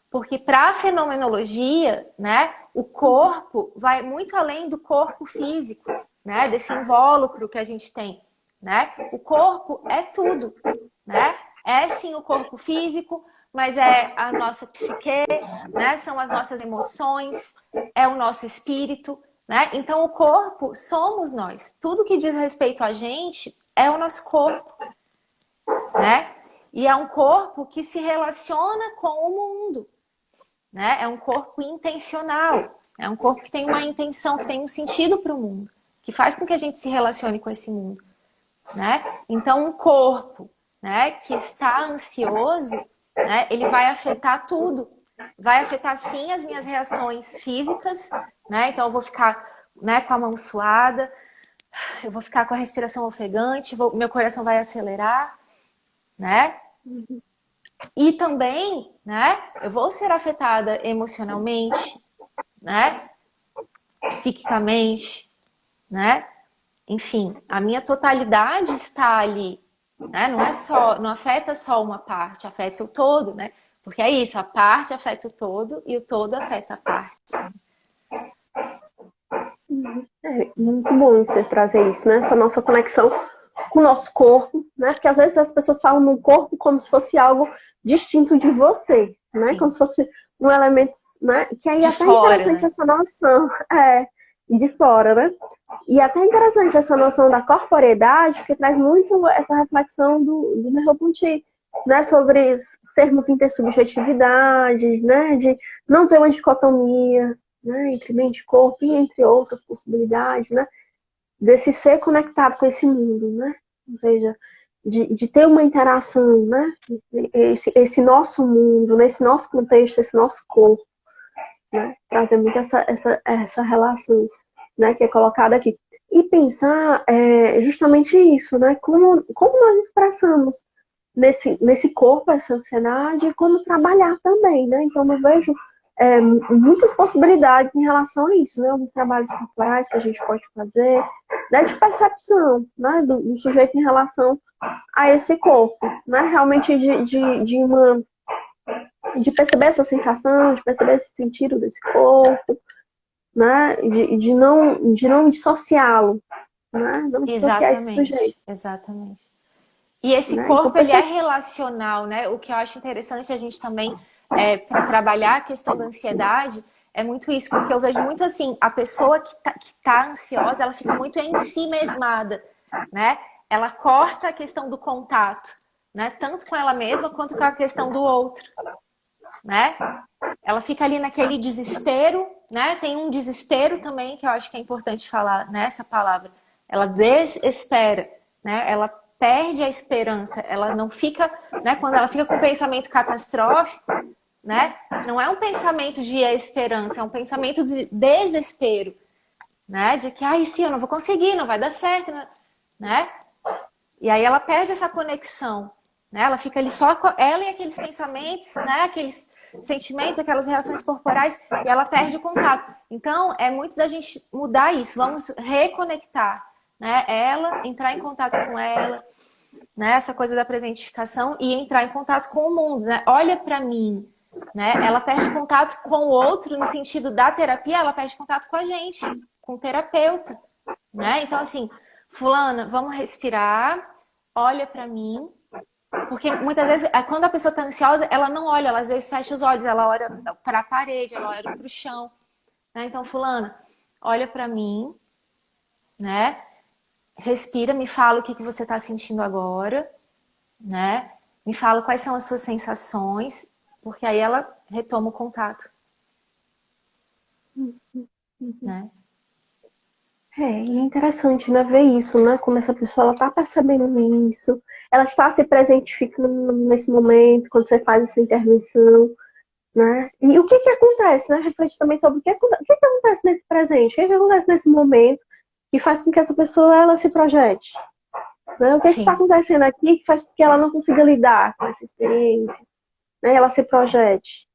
Porque para a fenomenologia, né, o corpo vai muito além do corpo físico, né, desse invólucro que a gente tem, né? O corpo é tudo, né? É sim o corpo físico, mas é a nossa psique, né? São as nossas emoções, é o nosso espírito, né? Então o corpo somos nós. Tudo que diz respeito a gente é o nosso corpo, né? E é um corpo que se relaciona com o mundo, né? É um corpo intencional, é um corpo que tem uma intenção, que tem um sentido para o mundo, que faz com que a gente se relacione com esse mundo, né? Então, um corpo, né, que está ansioso, né, ele vai afetar tudo, vai afetar sim as minhas reações físicas, né? Então, eu vou ficar, né, com a mão suada, eu vou ficar com a respiração ofegante, meu coração vai acelerar, né? E também, né, eu vou ser afetada emocionalmente, né, psiquicamente, né? Enfim, a minha totalidade está ali, né? Não afeta só uma parte, afeta o todo, né? Porque é isso, a parte afeta o todo e o todo afeta a parte. Muito bom você trazer isso, né? Essa nossa conexão com o nosso corpo, né? Porque às vezes as pessoas falam no corpo como se fosse algo distinto de você, né? Sim. Como se fosse um elemento, né? Que aí é De até fora, interessante né? essa noção, de fora, né? E é até interessante essa noção da corporeidade, porque traz muito essa reflexão do Merleau-Ponty, né? Sobre sermos intersubjetividades, né? De não ter uma dicotomia, né, entre mente e corpo, e entre outras possibilidades, né, desse ser conectado com esse mundo, né, ou seja, de ter uma interação, né, esse nosso mundo, nesse nosso contexto, esse nosso corpo. né? Trazer muito essa relação, né, que é colocada aqui. E pensar justamente isso, né? Como nós expressamos nesse corpo essa ansiedade e como trabalhar também, né? Então eu vejo muitas possibilidades em relação a isso, né? Alguns trabalhos corporais que a gente pode fazer, né? De percepção, né? Do sujeito em relação a esse corpo, né? Realmente de perceber essa sensação, de perceber esse sentido desse corpo, né? De não dissociá-lo, né? Não dissociar esse sujeito, Exatamente, exatamente. E esse né? Então, corpo, ele é relacional, né? O que eu acho interessante a gente também, para trabalhar a questão da ansiedade, é muito isso, porque eu vejo muito assim, a pessoa que tá ansiosa, ela fica muito em si mesmada, né? Ela corta a questão do contato, né? Tanto com ela mesma quanto com a questão do outro, né? Ela fica ali naquele desespero, né? Tem um desespero também que eu acho que é importante falar nessa palavra. Ela desespera, né? Ela perde a esperança. Ela não fica, né? Quando ela fica com um pensamento catastrófico, né? Não é um pensamento de esperança, é um pensamento de desespero, né? De que, ai, sim, eu não vou conseguir, não vai dar certo, né? E aí ela perde essa conexão, né? Ela fica ali só com ela e aqueles pensamentos, né? Aqueles sentimentos, aquelas reações corporais, e ela perde o contato. Então, é muito da gente mudar isso. Vamos reconectar, né? Ela, entrar em contato com ela, né? Essa coisa da presentificação e entrar em contato com o mundo, né? Olha para mim, né? Ela perde contato com o outro no sentido da terapia, ela perde contato com a gente, com o terapeuta, né? Então, assim, fulana, vamos respirar, olha para mim, porque muitas vezes, quando a pessoa está ansiosa, ela não olha, ela às vezes fecha os olhos, ela olha para a parede, ela olha para o chão, né? Então, fulana, olha para mim, né? Respira, me fala o que você está sentindo agora, né? Me fala quais são as suas sensações, porque aí ela retoma o contato, né? E é interessante, né, ver isso, né? Como essa pessoa ela tá percebendo isso, ela está se presentificando nesse momento, quando você faz essa intervenção, né? E o que que acontece, né? Reflete também sobre o que que acontece nesse presente, o que que acontece nesse momento que faz com que essa pessoa ela se projete, né? O que que está Sim, acontecendo aqui que faz com que ela não consiga lidar com essa experiência, né? Ela se projete,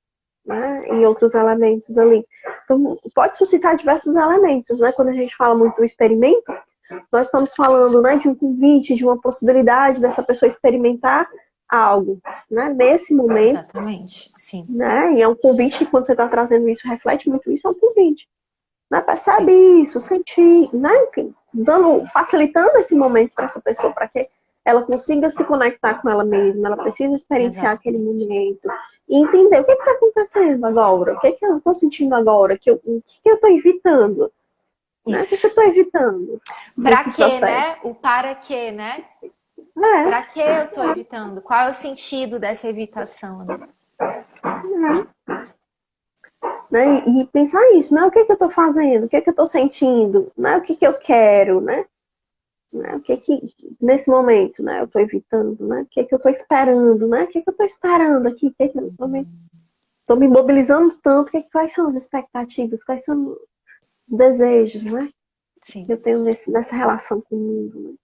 né? Em outros elementos ali. Então, pode suscitar diversos elementos, né? Quando a gente fala muito do experimento, nós estamos falando, né, de um convite, de uma possibilidade dessa pessoa experimentar algo, né? Nesse momento, exatamente, sim, né? E é um convite que quando você está trazendo isso, reflete muito isso, é um convite. Né? Percebe sim, isso, sentir, né? Facilitando esse momento para essa pessoa, para que ela consiga se conectar com ela mesma, ela precisa experienciar aquele exatamente. momento e entender o que está acontecendo agora, o que eu estou sentindo agora, o que eu estou evitando, né? O que eu Isso. estou evitando Pra nesse quê, processo. né? O para quê, né? É, Pra que eu tô evitando? Qual é o sentido dessa evitação, né? né? E pensar isso, né? O que eu estou fazendo, o que eu estou sentindo, né? O que eu quero, né? O que nesse momento, né, eu estou evitando, né? O que eu estou esperando, né? O que eu estou esperando aqui? O que eu estou me mobilizando tanto? Quais são as expectativas? Quais são os desejos, né? Que Sim. eu tenho nessa relação com o mundo, né?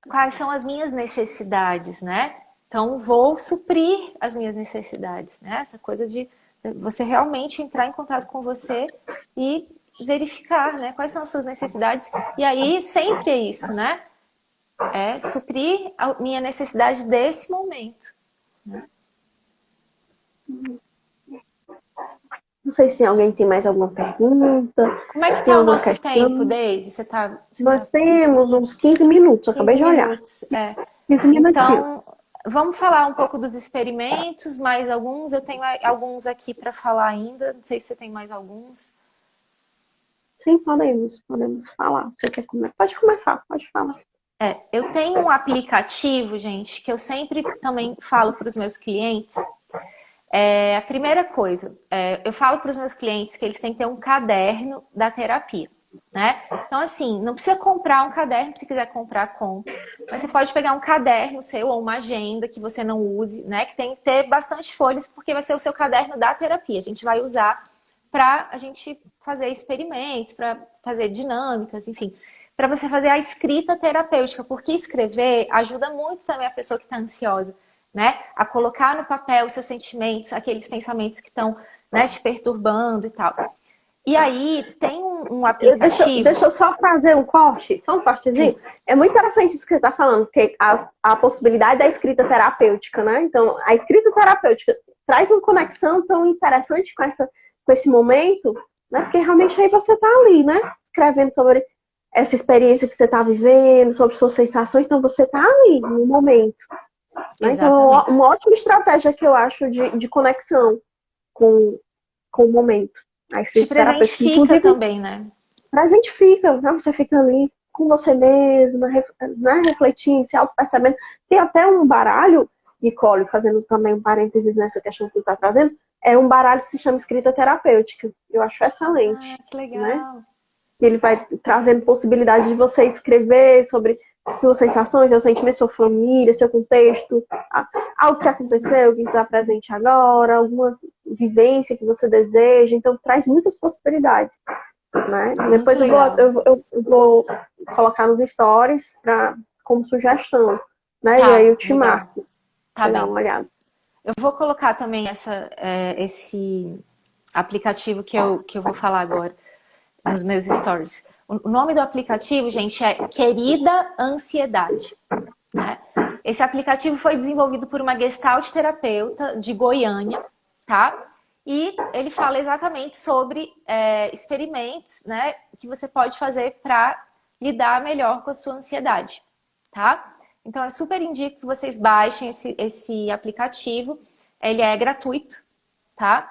Quais são as minhas necessidades, né? Então, vou suprir as minhas necessidades, né? Essa coisa de você realmente entrar em contato com você e verificar, né? Quais são as suas necessidades. E aí, sempre é isso, né? É suprir a minha necessidade desse momento. Não sei se tem alguém que tem mais alguma pergunta, Como é que se tem tá o alguma nosso tempo, questão. Daisy? Você tá Nós temos uns 15 minutos, eu acabei 15 de olhar. minutos, é. 15 minutinhos. Então, vamos falar um pouco dos experimentos, mais alguns. Eu tenho alguns aqui para falar ainda. Não sei se você tem mais alguns. Sim, podemos falar. Você quer começar? Pode começar, pode falar. Eu tenho um aplicativo, gente, que eu sempre também falo para os meus clientes. A primeira coisa, eu falo para os meus clientes que eles têm que ter um caderno da terapia, né? Então, assim, não precisa comprar um caderno, se quiser comprar, compra. Mas você pode pegar um caderno seu ou uma agenda que você não use, né? Que tem que ter bastante folhas, porque vai ser o seu caderno da terapia. A gente vai usar para a gente fazer experimentos, para fazer dinâmicas, enfim, para você fazer a escrita terapêutica, porque escrever ajuda muito também a pessoa que está ansiosa, né? A colocar no papel os seus sentimentos, aqueles pensamentos que estão, né, te perturbando e tal. E aí tem um aplicativo. Deixa eu só fazer um corte, só um cortezinho. Sim. É muito interessante isso que você está falando, porque a possibilidade da escrita terapêutica, né? Então, a escrita terapêutica traz uma conexão tão interessante com esse momento, né? Porque realmente aí você está ali, né? Escrevendo sobre essa experiência que você está vivendo, sobre suas sensações, então você está ali no momento. Né? Então, uma ótima estratégia que eu acho de conexão com o momento. A Te presentifica também, né? Presentifica, né? Você fica ali com você mesma, né? Refletindo, se auto-percebendo. Tem até um baralho, Nicole, fazendo também um parênteses nessa questão que tu está trazendo, é um baralho que se chama escrita terapêutica. Eu acho excelente. Ah, que legal. Né? Ele vai trazendo possibilidade de você escrever sobre suas sensações, seus sentimentos, sua família, seu contexto, algo que aconteceu, que está presente agora, algumas vivências que você deseja. Então, traz muitas possibilidades. Né? Depois eu vou colocar nos stories como sugestão. Né? Tá, e aí eu te legal. marco. Tá bem. Dar uma olhada. Eu vou colocar também esse aplicativo que eu vou falar agora nos meus stories. O nome do aplicativo, gente, é Querida Ansiedade. Né? Esse aplicativo foi desenvolvido por uma gestalt terapeuta de Goiânia, tá? E ele fala exatamente sobre experimentos, né, que você pode fazer para lidar melhor com a sua ansiedade, tá? Então, eu super indico que vocês baixem esse aplicativo. Ele é gratuito, tá?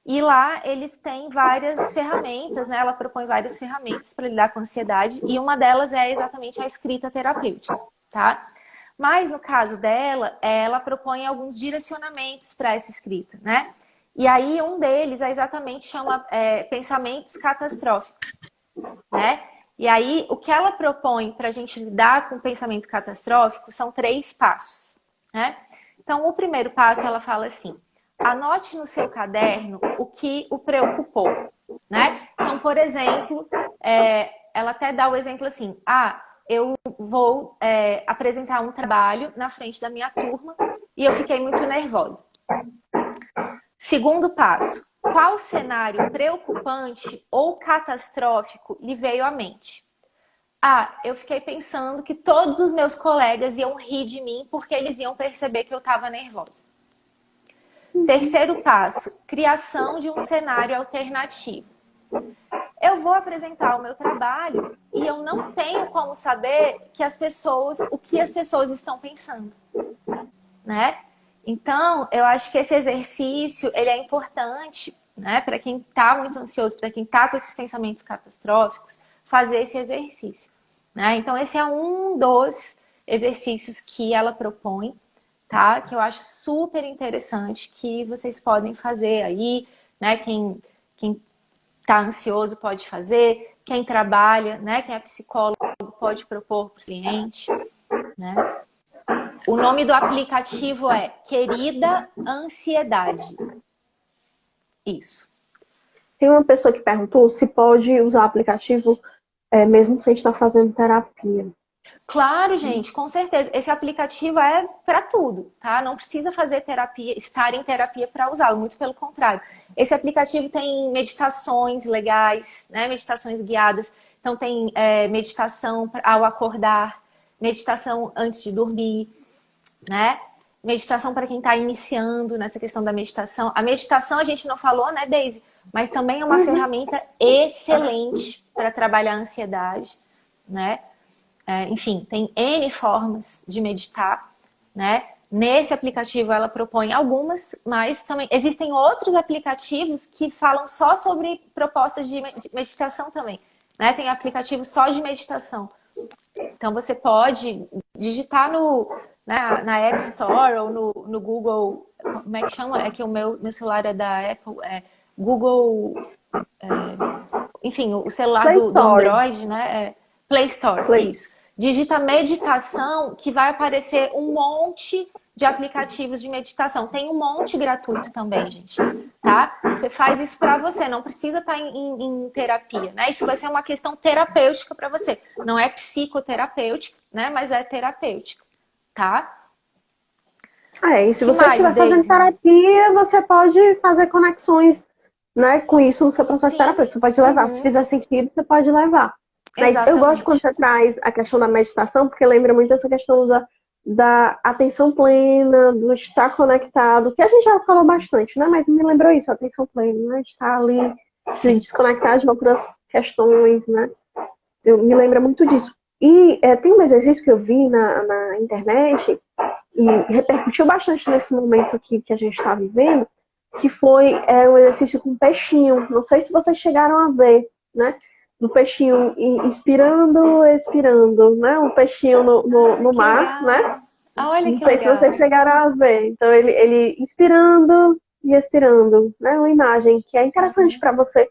E lá eles têm várias ferramentas, né? Ela propõe várias ferramentas para lidar com a ansiedade e uma delas é exatamente a escrita terapêutica, tá? Mas no caso dela, ela propõe alguns direcionamentos para essa escrita, né? E aí um deles é exatamente chama pensamentos catastróficos, né? E aí o que ela propõe para a gente lidar com o pensamento catastrófico são 3 passos, né? Então o primeiro passo ela fala assim: anote no seu caderno o que o preocupou, né? Então, por exemplo, ela até dá o exemplo assim: eu vou apresentar um trabalho na frente da minha turma e eu fiquei muito nervosa. Segundo passo: qual cenário preocupante ou catastrófico lhe veio à mente? Eu fiquei pensando que todos os meus colegas iam rir de mim porque eles iam perceber que eu estava nervosa. Terceiro passo: criação de um cenário alternativo. Eu vou apresentar o meu trabalho e eu não tenho como saber o que as pessoas estão pensando, né? Então, eu acho que esse exercício ele é importante, né, para quem está muito ansioso, para quem está com esses pensamentos catastróficos, fazer esse exercício, né? Então, esse é um dos exercícios que ela propõe, tá? Que eu acho super interessante, que vocês podem fazer aí, né? Quem está ansioso pode fazer, quem trabalha, né? Quem é psicólogo pode propor para o cliente, né? O nome do aplicativo é Querida Ansiedade. Isso. Tem uma pessoa que perguntou se pode usar o aplicativo mesmo sem estar fazendo terapia. Claro, gente, com certeza. Esse aplicativo é para tudo, tá? Não precisa fazer terapia, estar em terapia para usá-lo, muito pelo contrário. Esse aplicativo tem meditações legais, né? Meditações guiadas. Então tem meditação ao acordar, meditação antes de dormir, né? Meditação para quem está iniciando nessa questão da meditação. A meditação a gente não falou, né, Daisy? Mas também é uma ferramenta excelente para trabalhar a ansiedade, né? Enfim, tem N formas de meditar, né? Nesse aplicativo ela propõe algumas, mas também existem outros aplicativos que falam só sobre propostas de meditação também, né? Tem aplicativo só de meditação. Então você pode digitar na App Store ou no Google, como é que chama? É que o meu celular é da Apple, Google, enfim, o celular do Android, né? Play Store, isso. Digita meditação que vai aparecer um monte de aplicativos de meditação. Tem um monte gratuito também, gente, tá? Você faz isso para você, não precisa estar em terapia, né? Isso vai ser uma questão terapêutica para você. Não é psicoterapêutica, né? Mas é terapêutica, tá? E se Que você mais, estiver fazendo Daisy? terapia, você pode fazer conexões, né, com isso no seu processo Sim. terapêutico. Você pode levar. Se fizer sentido, você pode levar. Mas eu gosto quando Exatamente. você traz a questão da meditação, porque lembra muito essa questão da atenção plena, do estar conectado, que a gente já falou bastante, né? Mas me lembrou isso, a atenção plena, né? Estar ali, se Sim. desconectar de outras questões, né? Me lembra muito disso. E tem um exercício que eu vi na internet, e repercutiu bastante nesse momento aqui que a gente está vivendo, que foi um exercício com peixinho. Não sei se vocês chegaram a ver, né? Do peixinho inspirando, expirando, né? Um peixinho no Que mar, né? legal. Olha Não que sei se vocês legal. chegaram a ver. Então, ele inspirando e expirando, né? Uma imagem que é interessante Uhum. para você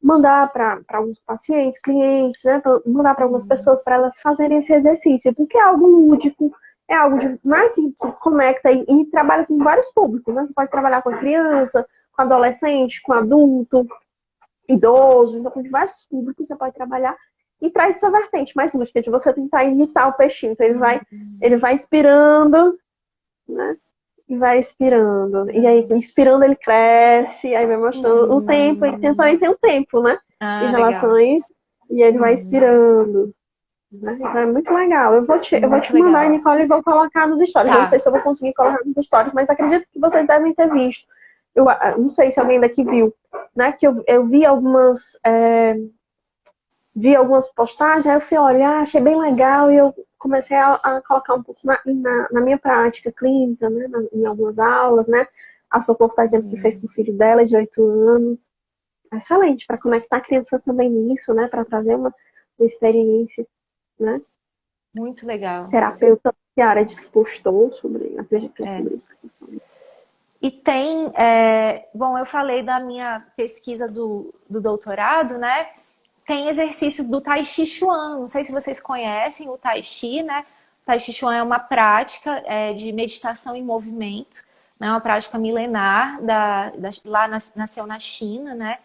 mandar para alguns pacientes, clientes, né? Mandar para algumas Uhum. pessoas para elas fazerem esse exercício, porque é algo lúdico, é algo né, que conecta e trabalha com vários públicos, né? Você pode trabalhar com a criança, com adolescente, com adulto, idoso, então com diversos públicos você pode trabalhar e traz essa vertente mais lúdica de você tentar imitar o peixinho. Então ele vai inspirando, né? E vai expirando. E aí, inspirando, ele cresce, aí vai mostrando o tempo, e também tem um tempo, né? Em Ah, relação legal. a isso. E ele vai Uhum. expirando. Né? Então é muito legal. Eu vou Muito te mandar, legal. Nicole, e vou colocar nos stories. Eu não sei Tá. se eu vou conseguir colocar nos stories, mas acredito que vocês devem ter visto. Eu não sei se alguém daqui viu, né? Que eu vi algumas postagens, aí eu fui olhar, achei bem legal e eu comecei a colocar um pouco na minha prática clínica, né, em algumas aulas, né? A Socorro está dizendo que fez com o filho dela, de 8 anos. Excelente, para conectar a criança também nisso, né? Para trazer uma experiência, né? Muito legal. Terapeuta Chiara disse que postou sobre, acredito que é É. sobre isso. E tem, bom, eu falei da minha pesquisa do doutorado, né? Tem exercícios do Tai Chi Chuan. Não sei se vocês conhecem o Tai Chi, né? O Tai Chi Chuan é uma prática de meditação em movimento, né? Uma prática milenar, nasceu na China, né?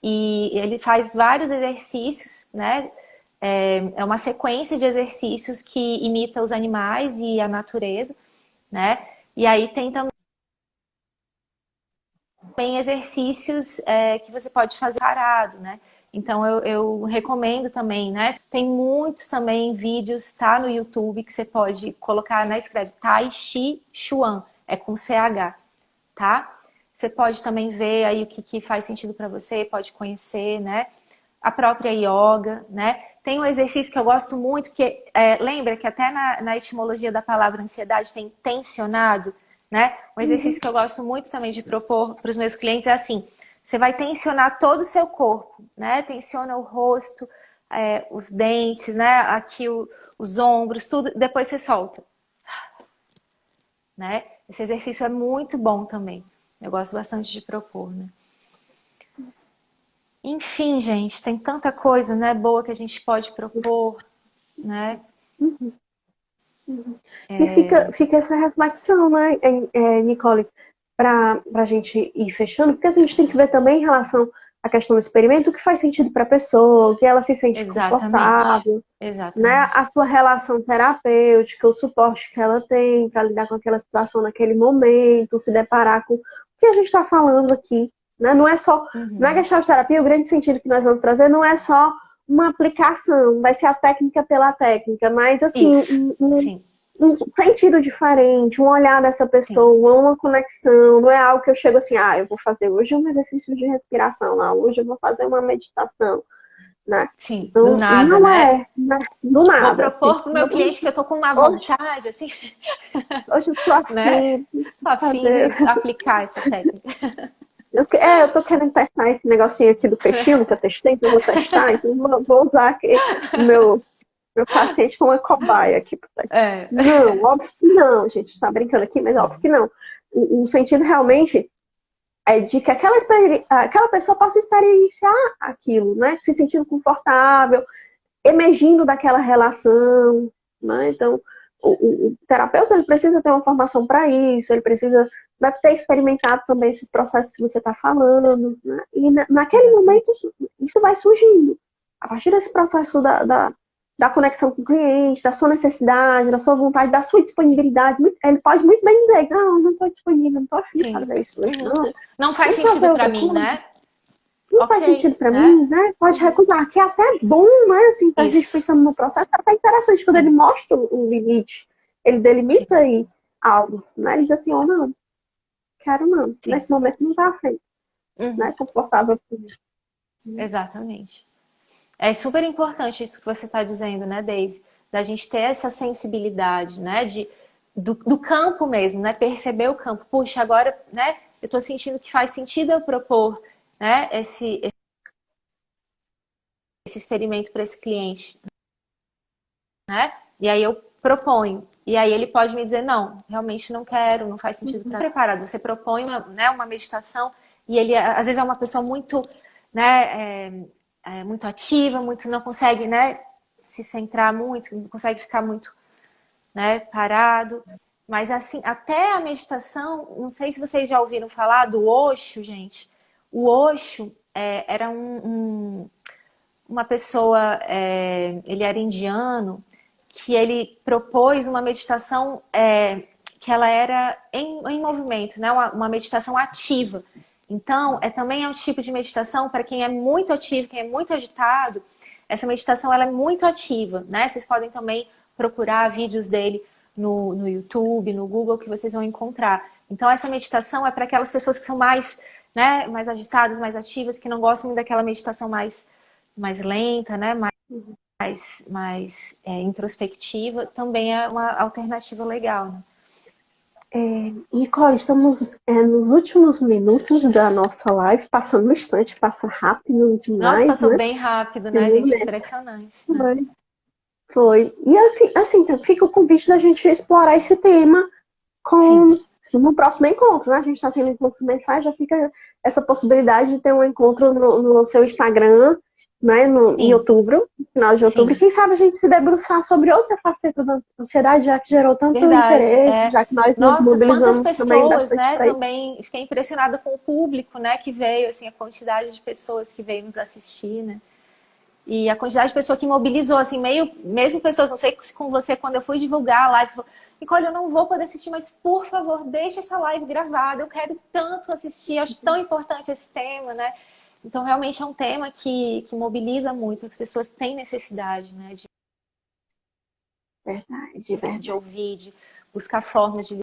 E ele faz vários exercícios, né? É uma sequência de exercícios que imita os animais e a natureza, né? E aí tem também exercícios que você pode fazer parado, né? Então eu recomendo também, né? Tem muitos também vídeos, tá, no YouTube que você pode colocar, né? Escreve Tai Chi Chuan, é com CH, tá? Você pode também ver aí o que faz sentido para você, pode conhecer, né? A própria yoga, né? Tem um exercício que eu gosto muito, porque lembra que até na etimologia da palavra ansiedade tem tensionado, né? Um exercício que eu gosto muito também de propor para os meus clientes é assim: você vai tensionar todo o seu corpo, né? Tensiona o rosto, os dentes, né? Aqui os ombros, tudo. Depois você solta, né? Esse exercício é muito bom também. Eu gosto bastante de propor, né? Enfim, gente, tem tanta coisa, né, boa que a gente pode propor, né? E fica essa reflexão, né, Nicole, para a gente ir fechando, porque a gente tem que ver também em relação à questão do experimento o que faz sentido para a pessoa, o que ela se sente Exatamente, confortável, né, exatamente. a sua relação terapêutica, o suporte que ela tem para lidar com aquela situação naquele momento, se deparar com o que a gente está falando aqui, né? Não é só, na Gestalt terapia, o grande sentido que nós vamos trazer não é só uma aplicação, vai ser a técnica pela técnica, mas assim, Isso, sim, um sentido diferente, um olhar dessa sim, pessoa, uma conexão, não é algo que eu chego assim, eu vou fazer hoje um exercício de respiração, não, hoje eu vou fazer uma meditação, né? sim, do Então, nada, não né? é, né? Do Vou nada, assim. propor pro meu cliente que eu tô com uma Hoje, vontade, assim, hoje eu tô né? afim Tô de a fim fazer. de aplicar essa técnica. Eu tô querendo testar esse negocinho aqui do peixinho, que eu testei, então eu vou testar, então vou usar aqui o meu paciente como uma cobaia aqui. É. Não, óbvio que não, gente, está brincando aqui, mas óbvio que não. O sentido realmente é de que aquela pessoa possa experienciar aquilo, né? Se sentindo confortável, emergindo daquela relação, né? Então, o terapeuta ele precisa ter uma formação para isso, ele precisa deve ter experimentado também esses processos que você está falando, né? E naquele momento isso vai surgindo. A partir desse processo da conexão com o cliente, da sua necessidade, da sua vontade, da sua disponibilidade, ele pode muito bem dizer, não estou disponível, não estou afim de fazer isso hoje, não. Não faz sentido para mim, né? Não faz sentido para mim, né? Pode recusar, que é até bom, né? Assim, a gente pensando no processo, é até interessante quando ele mostra o limite, ele delimita aí algo, né? Ele diz assim, não, quero não, nesse momento não está assim, né? Confortável por isso. Exatamente. É super importante isso que você está dizendo, né, Deise? Da gente ter essa sensibilidade, né? Do campo mesmo, né? Perceber o campo. Puxa, agora, né? Eu estou sentindo que faz sentido eu propor, né? Esse experimento para esse cliente, né? E aí eu proponho. E aí ele pode me dizer, não, realmente não quero, não faz sentido para preparado. Você propõe uma meditação e ele, às vezes, é uma pessoa muito, né? Muito ativa, muito não consegue, né, se centrar muito, não consegue ficar muito, né, parado. Mas assim, até a meditação, não sei se vocês já ouviram falar do Osho, gente. O Osho era uma pessoa, ele era indiano, que ele propôs uma meditação que ela era em movimento, né, uma meditação ativa. Então, também é um tipo de meditação para quem é muito ativo, quem é muito agitado. Essa meditação ela é muito ativa, né? Vocês podem também procurar vídeos dele no YouTube, no Google, que vocês vão encontrar. Então, essa meditação é para aquelas pessoas que são mais, né, mais agitadas, mais ativas, que não gostam daquela meditação mais lenta, né? Mais introspectiva. Também é uma alternativa legal, né? Nicole, estamos nos últimos minutos da nossa live, passando no instante, passa rápido demais. Nossa, passou né? bem rápido, né, gente? Impressionante. Né? Foi. E assim, fica o convite da gente explorar esse tema no próximo encontro, né? A gente está tendo encontros mensais, já fica essa possibilidade de ter um encontro no seu Instagram, né? Em outubro, final de outubro. Quem sabe a gente se debruçar sobre outra faceta da ansiedade, já que gerou tanto interesse, já que nós nos mobilizamos quantas também pessoas, bastante né? pra isso. Também fiquei impressionada com o público, né? Que veio, assim, a quantidade de pessoas que veio nos assistir, né? E a quantidade de pessoas que mobilizou, assim, mesmo pessoas, não sei se com você, quando eu fui divulgar a live, falou, Nicole, eu não vou poder assistir, mas por favor, deixa essa live gravada, eu quero tanto assistir, acho tão importante esse tema, né? Então, realmente é um tema que mobiliza muito, as pessoas têm necessidade, né? De ouvir, de buscar formas de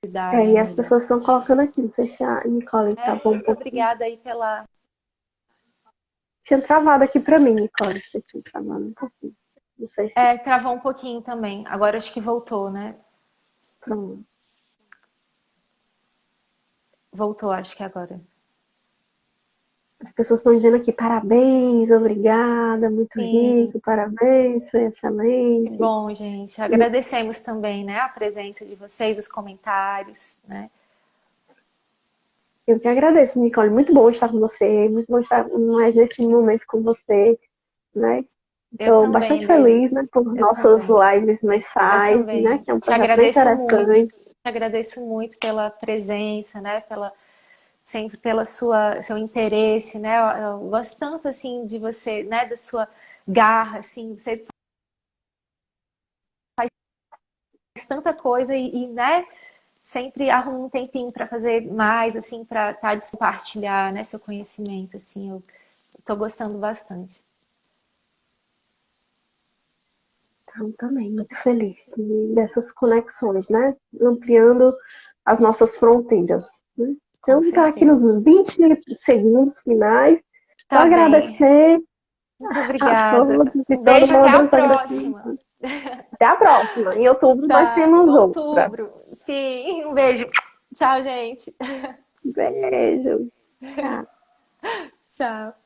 lidar. E as pessoas estão colocando aqui, não sei se a Nicole travou um pouquinho. Obrigada aí pela... Tinha travado aqui pra mim, Nicole, você tinha travado um pouquinho. Não sei se... travou um pouquinho também, agora acho que voltou, né? Pronto. Voltou, acho que agora. As pessoas estão dizendo aqui, parabéns, obrigada, muito rico, parabéns, foi excelente. Que bom, gente. Agradecemos também, né, a presença de vocês, os comentários, né? Eu que agradeço, Nicole. Muito bom estar com você, muito bom estar mais nesse momento com você, né? Estou bastante feliz, né, por nossas lives mensais, né, que é um projeto bem interessante. Te agradeço muito pela presença, né, sempre pela seu interesse, né? Eu gosto tanto, assim, de você, né, da sua garra, assim, você faz tanta coisa e né, sempre arruma um tempinho para fazer mais, assim, para compartilhar, né, seu conhecimento, assim, eu tô gostando bastante. Então, também, muito feliz dessas conexões, né, ampliando as nossas fronteiras, né? Então, está aqui nos 20 segundos finais. Só agradecer. Muito obrigada. Um beijo, até a próxima. Até a próxima. Em outubro nós temos outra. Sim, um beijo. Tchau, gente. Beijo. Tchau. Tchau.